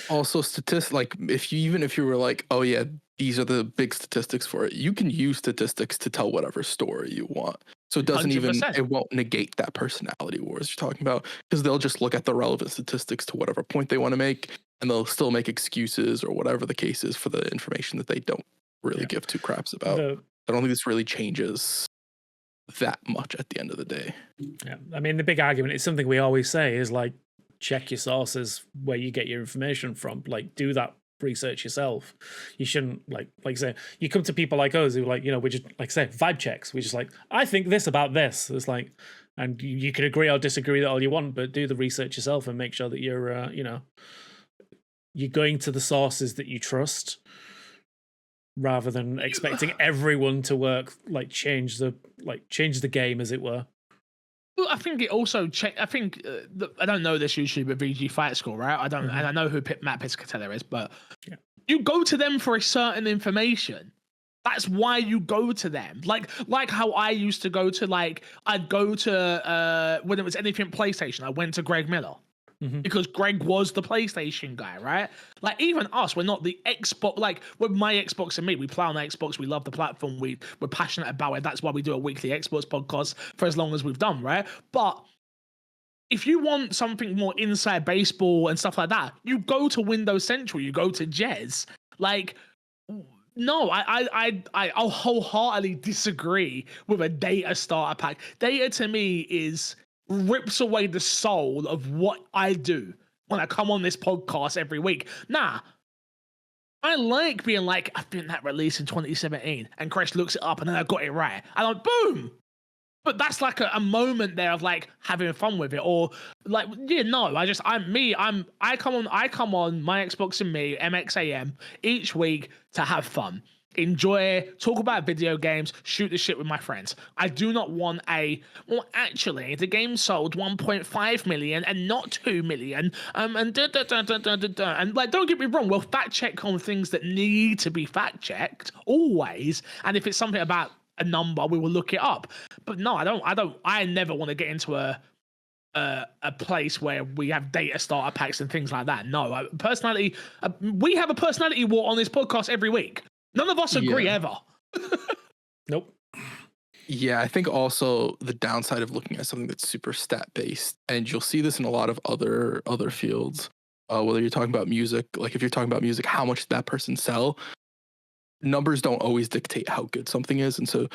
Also, statistics, like if you were like, oh yeah, these are the big statistics for it, you can use statistics to tell whatever story you want. So it doesn't 100%. It won't negate that personality wars you're talking about, because they'll just look at the relevant statistics to whatever point they want to make, and they'll still make excuses or whatever the case is for the information that they don't really give two craps about. I don't think this really changes that much at the end of the day. Yeah, I mean, the big argument is something we always say is like, check your sources where you get your information from. Like, do that research yourself. You shouldn't like say, you come to people like us who like, we just like say vibe checks. We just like, I think this about this. It's like, and you can agree or disagree that all you want, but do the research yourself and make sure that you're, you're going to the sources that you trust, rather than expecting everyone to work like change the game, as it were. Well, I think it also I think I don't know this YouTuber VG Fight School, right? I don't, and I know who Matt Piscatella is, but you go to them for a certain information. That's why you go to them. Like how I used to go to, like, I'd go to when it was anything PlayStation, I went to Greg Miller. Because Greg was the PlayStation guy, right? Like, even us, we're not the Xbox. Like, with my Xbox and me, we play on the Xbox. We love the platform. We're passionate about it. That's why we do a weekly Xbox podcast for as long as we've done, right? But if you want something more inside baseball and stuff like that, you go to Windows Central. You go to Jez. Like, no, I'll wholeheartedly disagree with a data starter pack. Data to me rips away the soul of what I do when I come on this podcast every week. Nah, I like being like, I think that released in 2017, and Chris looks it up and then I got it right. I'm like, boom. But that's like a moment there of like having fun with it, or like, I come on my Xbox and me, MXAM, each week to have fun. Enjoy, talk about video games, shoot the shit with my friends. I do not want actually, the game sold 1.5 million and not 2 million. And like, don't get me wrong, we'll fact check on things that need to be fact checked always. And if it's something about a number, we will look it up. But no, I never want to get into a place where we have data starter packs and things like that. No, we have a personality war on this podcast every week. None of us agree ever. Nope. Yeah, I think also the downside of looking at something that's super stat based, and you'll see this in a lot of other fields, whether you're talking about music, like if you're talking about music, how much did that person sell? Numbers don't always dictate how good something is. And so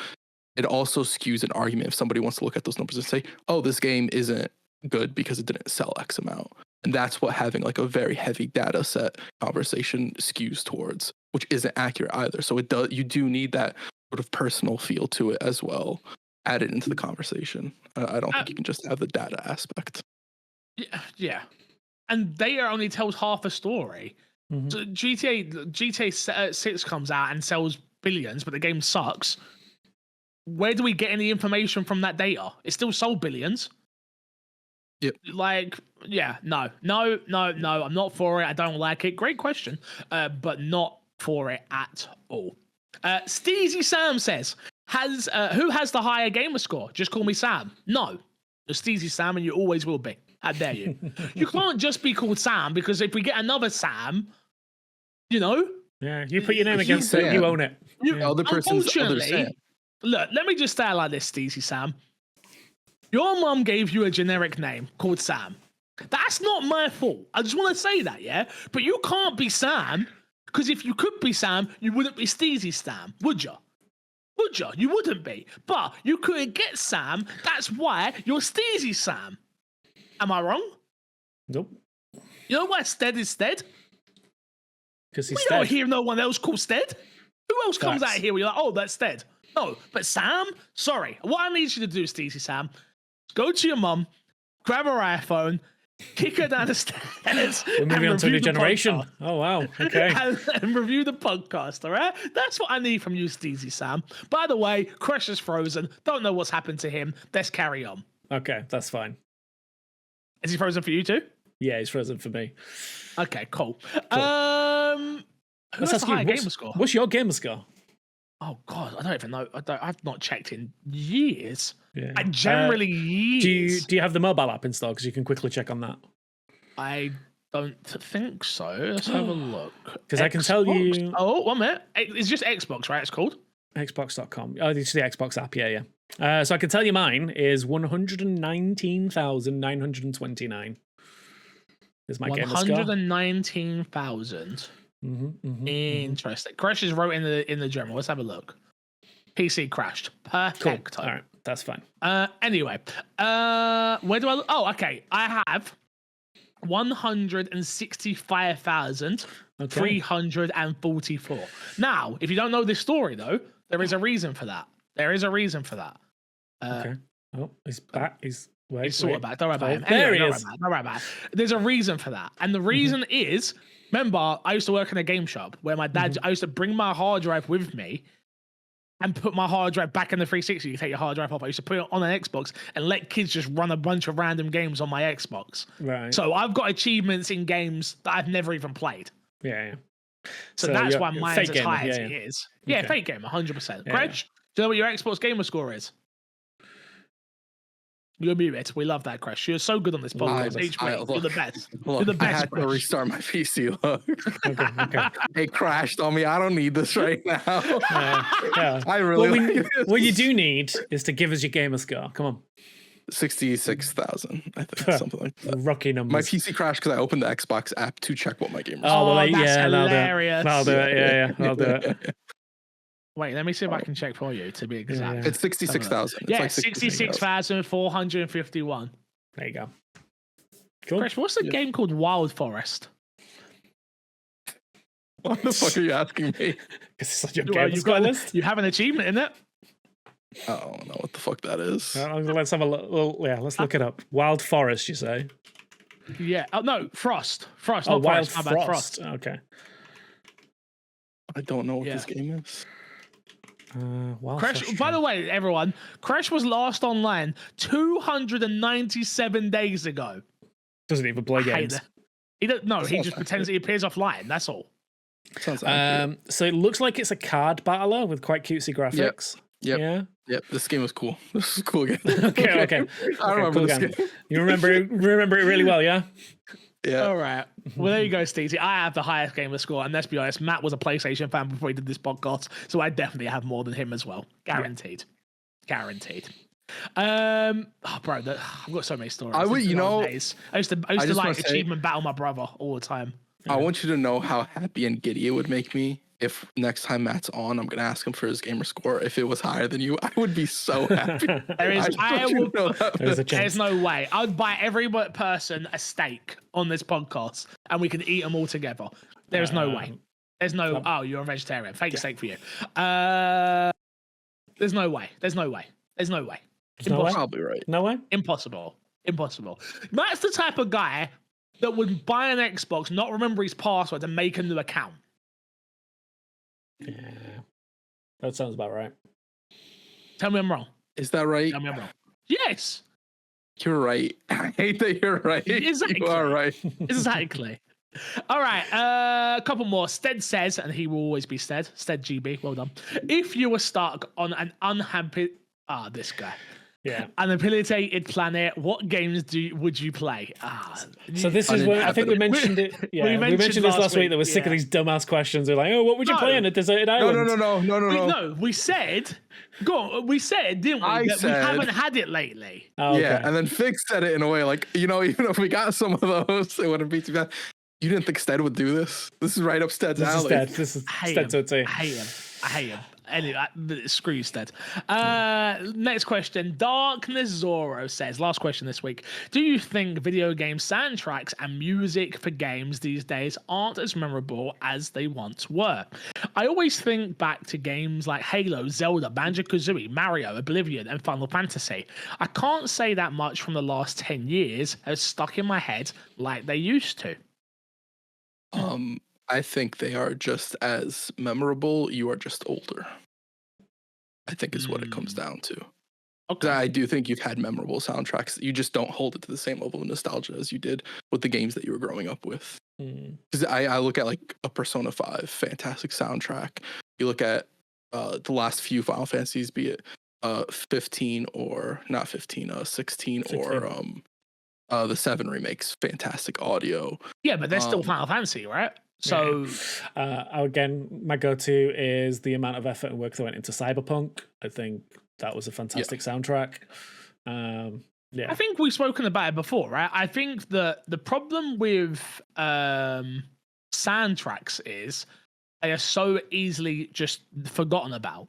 it also skews an argument if somebody wants to look at those numbers and say, oh, this game isn't good because it didn't sell X amount. And that's what having like a very heavy data set conversation skews towards, which isn't accurate either. So you do need that sort of personal feel to it as well, added into the conversation. I don't think you can just have the data aspect. Yeah. And data only tells half a story. So GTA 6 comes out and sells billions, but the game sucks. Where do we get any information from that data? It still sold billions. Yep. Like, yeah, no. I'm not for it. I don't like it. Great question, but not for it at all. Steezy Sam says, who has the higher gamer score? Just call me Sam. No, you're Steezy Sam, and you always will be. How dare you? You can't just be called Sam, because if we get another Sam, you know. Yeah, you put your name against it, you own it. Other person's other Sam. Look, let me just say it like this, Steezy Sam. Your mum gave you a generic name called Sam. That's not my fault. I just want to say that, yeah? But you can't be Sam, because if you could be Sam, you wouldn't be Steezy Sam, would you? Would you? You wouldn't be. But you couldn't get Sam. That's why you're Steezy Sam. Am I wrong? Nope. You know why Stead is Stead? Because he's We Stead. don't hear no one else called Stead. Who else comes out here where you're like, oh, that's Stead? No, but Sam? Sorry. What I need you to do, Steezy Sam, is go to your mum, grab her iPhone, kick her down the stairs. We're moving on to a new generation. Podcast. Oh, wow. Okay. and review the podcast, all right? That's what I need from you, Steezy Sam. By the way, Crush is frozen. Don't know what's happened to him. Let's carry on. Okay, that's fine. Is he frozen for you too? Yeah, he's frozen for me. Okay, cool. Let's ask you, gamer score? What's your gamer score? Oh God, I don't even know. I've not checked in years. Yeah. I generally years. Do you have the mobile app installed? Because you can quickly check on that. I don't think so. Let's have a look. Because I can tell you. Oh, 1 minute. It's just Xbox, right? It's called Xbox.com. Oh, it's the Xbox app. Yeah. So I can tell you mine is 119,929. Is my gamer score. 119,000. Interesting. Crashes wrote in the journal. Let's have a look. PC crashed. Perfect. Cool. All right, that's fine. Anyway, where do I? Oh, okay. I have 165,344. Now, if you don't know this story, though, there is a reason for that. Okay. Oh, he's back. He's sort of back. Don't worry about him. There he is. Don't worry about it. There's a reason for that, and the reason is, remember, I used to work in a game shop where my dad. I used to bring my hard drive with me and put my hard drive back in the 360. You take your hard drive off. I used to put it on an Xbox and let kids just run a bunch of random games on my Xbox. Right. So I've got achievements in games that I've never even played. Yeah. So that's why mine's as high as it is. Yeah, fake game, 100%. Greg, do you know what your Xbox gamer score is? You're muted. We love that, Crash. You're so good on this podcast. Each week, you're the best. You're the best. I had to restart my PC. Look. Okay. It crashed on me. I don't need this right now. I really. What you do need is to give us your gamer score. Come on. 66,000, I think, something like that. Rocky numbers. My PC crashed because I opened the Xbox app to check what my gamer score. Oh, well, that's hilarious. I'll do it. Yeah, I'll do it. Wait, let me see if I can check for you to be exact. It's 66,000. Yeah, like 66,451. There you go. Cool. Chris, what's the game called Wild Forest? What the fuck are you asking me? Because it's such a game list. You have an achievement in it. I don't know what the fuck that is. Let's have a look. Let's look it up. Wild Forest, you say? Yeah. Oh no, Frost. Oh, not Wild Forest. Frost. Okay. I don't know what this game is. Crash. By the way, everyone, Crash was last online 297 days ago. Doesn't even play games. He don't. No, he just pretends he appears offline. That's all. So it looks like it's a card battler with quite cutesy graphics. Yep. This game was cool. This is a cool game. Okay. I remember this game. You remember it really well, yeah? Yeah. All right. Well, there you go, Steezy. I have the highest gamer score, and let's be honest, Matt was a PlayStation fan before he did this podcast, so I definitely have more than him as well. Guaranteed. Yeah. Oh, bro, I've got so many stories. I used to like achievement battle my brother all the time. I want you to know how happy and giddy it would make me if next time Matt's on, I'm gonna ask him for his gamer score. If it was higher than you, I would be so happy. There's no way. I'd buy every person a steak on this podcast, and we can eat them all together. There's no way. There's no. Oh, you're a vegetarian. Fake steak for you. There's no way. Impossible. Probably right. No way. Impossible. Matt's the type of guy that would buy an Xbox, not remember his password, and make a new account. Yeah, that sounds about right. Tell me I'm wrong. Is that right? Tell me I'm wrong. Yes. You're right. I hate that you're right. Exactly. You are right. Exactly. All right, a couple more. Stead says, and he will always be Stead. Stead GB, well done. If you were stuck on an unhappy, this guy, an habilitated planet, what games would you play? So this is where I think we mentioned it. Yeah, we mentioned this last week. That we're sick of these dumbass questions. They're like, oh, what would you play on a deserted island? No. We said, we said, didn't we? That we haven't had it lately. Oh, okay. Yeah, and then Fig said it in a way like, even if we got some of those, it wouldn't be too bad. You didn't think Stead would do this? This is right up Stead's alley. This is Stead's OT. I hate him. Anyway, screw you, Stead. Next question. Darkness Zoro says, last question this week. Do you think video game soundtracks and music for games these days aren't as memorable as they once were? I always think back to games like Halo, Zelda, Banjo-Kazooie, Mario, Oblivion, and Final Fantasy. I can't say that much from the last 10 years has stuck in my head like they used to. I think they are just as memorable. You are just older, I think is what it comes down to. Okay. I do think you've had memorable soundtracks. You just don't hold it to the same level of nostalgia as you did with the games that you were growing up with. Because I look at like a Persona 5 fantastic soundtrack. You look at the last few Final Fantasies, be it 15 or not 15, 16 or the 7 remakes, fantastic audio. Yeah, but they're still Final Fantasy, right? So again, my go-to is the amount of effort and work that went into Cyberpunk. I think that was a fantastic soundtrack. I think we've spoken about it before, right? I think the problem with soundtracks is they are so easily just forgotten about.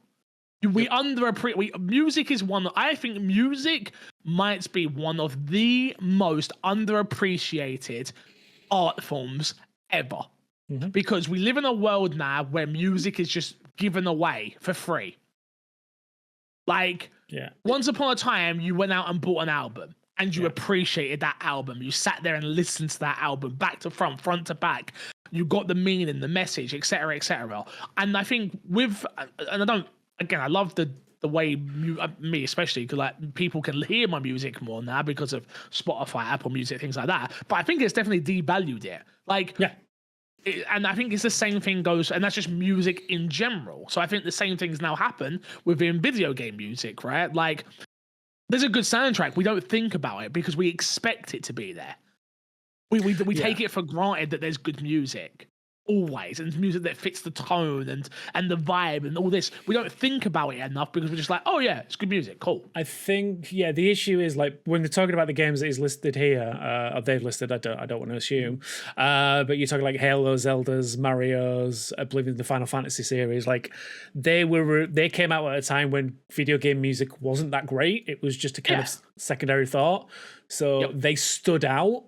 Music is one. I think music might be one of the most underappreciated art forms ever. Because we live in a world now where music is just given away for free. Like, once upon a time, you went out and bought an album and you appreciated that album. You sat there and listened to that album back to front, front to back. You got the meaning, the message, etc., etc. And I think I love the way me especially, because like people can hear my music more now because of Spotify, Apple Music, things like that. But I think it's definitely devalued it. And I think it's the same thing goes, and that's just music in general. So I think the same things now happen within video game music, right? Like, there's a good soundtrack. We don't think about it because we expect it to be there. We take it for granted that there's good music. Always, and music that fits the tone and the vibe and all this. We don't think about it enough because we're just like, oh yeah, it's good music, cool. I think the issue is like when they're talking about the games that is listed here, or they've listed. I don't want to assume, but you're talking like Halo, Zeldas, Mario's, Oblivion, the Final Fantasy series. Like they came out at a time when video game music wasn't that great. It was just a kind of secondary thought. So they stood out.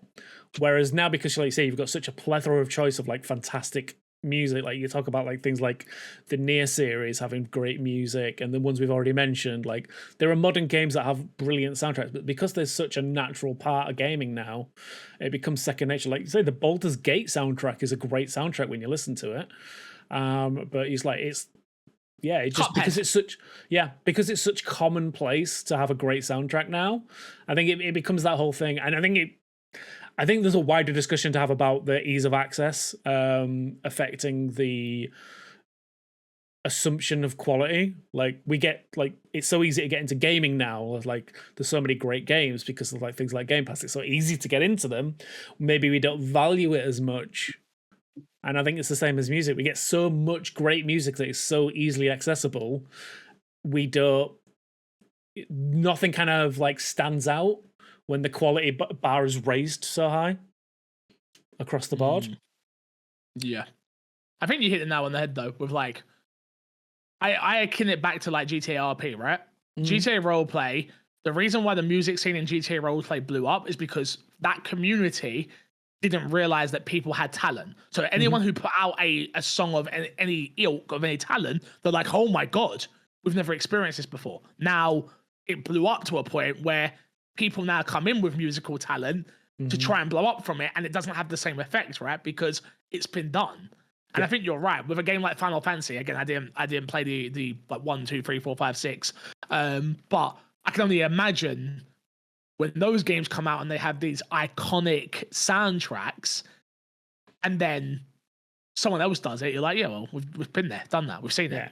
Whereas now, because like you say, you've got such a plethora of choice of like fantastic music, like you talk about like things like the Nier series having great music, and the ones we've already mentioned, like there are modern games that have brilliant soundtracks, but because there's such a natural part of gaming now, it becomes second nature. Like you say, the Baldur's Gate soundtrack is a great soundtrack when you listen to it, but it's just because it's such commonplace to have a great soundtrack now. I think it becomes that whole thing, and I think there's a wider discussion to have about the ease of access affecting the assumption of quality. Like we get like it's so easy to get into gaming now. Like there's so many great games because of like things like Game Pass. It's so easy to get into them. Maybe we don't value it as much. And I think it's the same as music. We get so much great music that is so easily accessible. Nothing kind of like stands out when the quality bar is raised so high across the board. Yeah. I think you hit the nail on the head though, with like, I akin it back to like GTA R.E.P., right? GTA Roleplay, the reason why the music scene in GTA Roleplay blew up is because that community didn't realize that people had talent. So anyone who put out a song of any ilk, of any talent, they're like, oh my God, we've never experienced this before. Now it blew up to a point where people now come in with musical talent to try and blow up from it, and it doesn't have the same effect, right? Because it's been done. And I think you're right. With a game like Final Fantasy, again, I didn't play the like 1, 2, 3, 4, 5, 6. But I can only imagine when those games come out and they have these iconic soundtracks, and then someone else does it, you're like, yeah, well, we've been there, done that, we've seen it.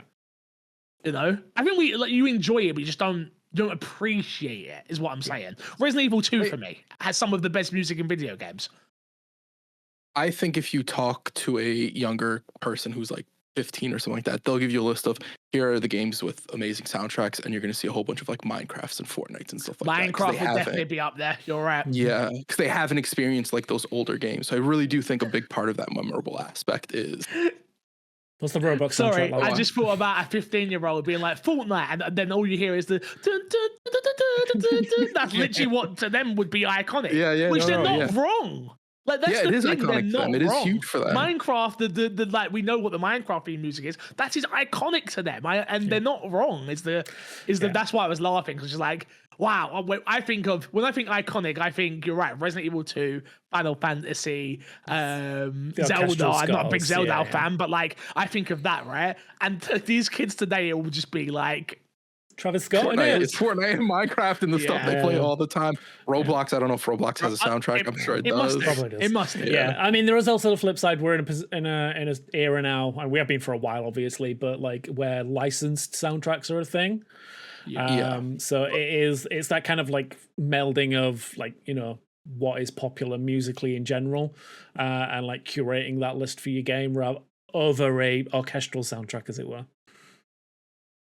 You know, I think you enjoy it, but you just don't appreciate it, is what I'm saying. Resident Evil 2 for me has some of the best music in video games. I think if you talk to a younger person who's like 15 or something like that, they'll give you a list of here are the games with amazing soundtracks, and you're going to see a whole bunch of like Minecrafts and Fortnites and stuff like that. Minecraft would definitely be up there. You're right. Yeah, because they haven't experienced like those older games. So I really do think a big part of that memorable aspect is. What's the Roblox Sorry, soundtrack like? I just thought about a 15-year-old being like Fortnite, and then all you hear is the. That's literally what to them would be iconic. Which they're not wrong. Like that's it is iconic for them. It is huge for them. Minecraft, the like we know what the Minecraft theme music is. That is iconic to them, and they're not wrong. That's why I was laughing, because it's like, wow. When I think iconic, I think you're right. Resident Evil 2, Final Fantasy, Zelda. I'm not a big Zelda fan, but like I think of that, right? And these kids today, it will just be like. Travis Scott. It's Fortnite and Minecraft and the stuff they play all the time. Roblox, I don't know if Roblox has a soundtrack. I'm sure it does. It must. Yeah. I mean, there is also the flip side. We're in an era now, and we have been for a while, obviously, but like where licensed soundtracks are a thing. So it's that kind of like melding of like, you know, what is popular musically in general, and like curating that list for your game over a orchestral soundtrack, as it were.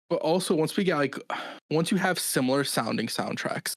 But also, once you have similar sounding soundtracks,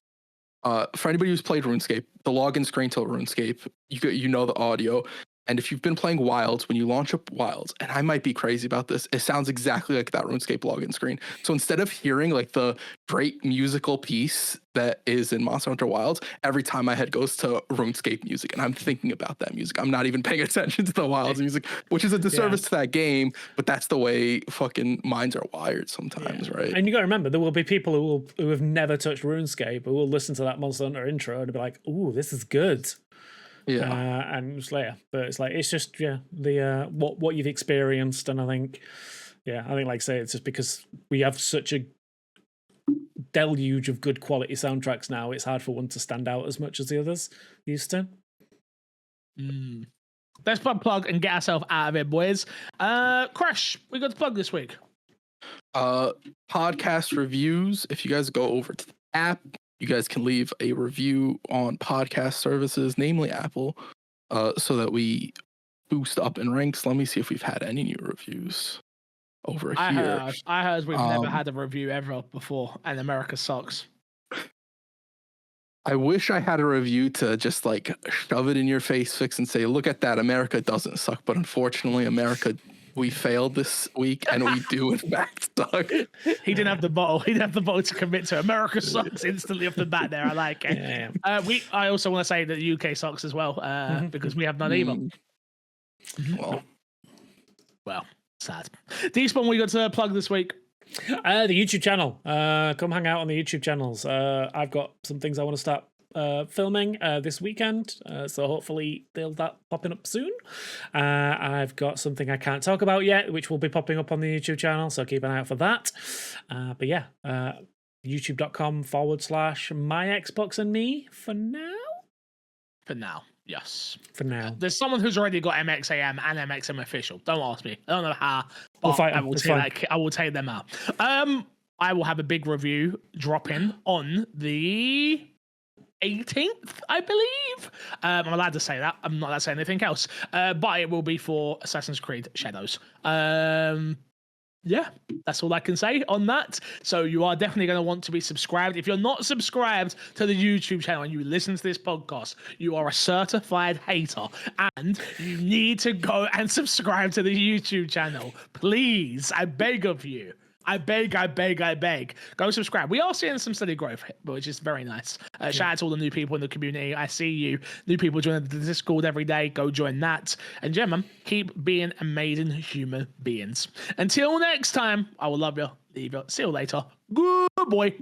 for anybody who's played RuneScape, the login screen to RuneScape, you know the audio. And if you've been playing Wilds, when you launch up Wilds, and I might be crazy about this, it sounds exactly like that RuneScape login screen. So instead of hearing like the great musical piece that is in Monster Hunter Wilds, every time my head goes to RuneScape music, and I'm thinking about that music. I'm not even paying attention to the Wilds music, which is a disservice to that game, but that's the way fucking minds are wired sometimes, right? And you got to remember, there will be people who have never touched RuneScape who will listen to that Monster Hunter intro and be like, "Ooh, this is good." And Slayer, but it's like it's just the what you've experienced, and I think like I say, it's just because we have such a deluge of good quality soundtracks now, it's hard for one to stand out as much as the others used to. Let's plug and get ourselves out of it, boys. Crash, we got to plug this week. Podcast reviews. If you guys go over to the app, you guys can leave a review on podcast services, namely Apple, so that we boost up in ranks. Let me see if we've had any new reviews over here. I heard we've never had a review ever before, and America sucks. I wish I had a review to just like shove it in your face, fix, and say, look at that, America doesn't suck. But unfortunately, America, we failed this week, and we do in fact suck. He didn't have the bottle. He didn't have the bottle to commit to. America sucks instantly off the bat there. I like it. I also want to say that the UK sucks as well, because we have none either. Well, sad. Despawn, we got to plug this week. The YouTube channel. Come hang out on the YouTube channels. I've got some things I want to start filming this weekend, so hopefully they'll start popping up soon. I've got something I can't talk about yet, which will be popping up on the YouTube channel, so keep an eye out for that. But yeah, youtube.com/myxboxandme for now. For now, yes. For now. There's someone who's already got MXAM and MXM official. Don't ask me. I don't know how, but I will take them out. I will have a big review dropping on the 18th, I believe. I'm allowed to say that. I'm not allowed to say anything else. But it will be for Assassin's Creed Shadows. Yeah, that's all I can say on that. So you are definitely going to want to be subscribed. If you're not subscribed to the YouTube channel and you listen to this podcast, you are a certified hater, and you need to go and subscribe to the YouTube channel. Please, I beg of you. I beg. Go subscribe. We are seeing some steady growth, which is very nice. Shout out to all the new people in the community. I see you. New people joining the Discord every day. Go join that. And yeah, man, keep being amazing human beings. Until next time, I will love you. Leave you. See you later. Good boy.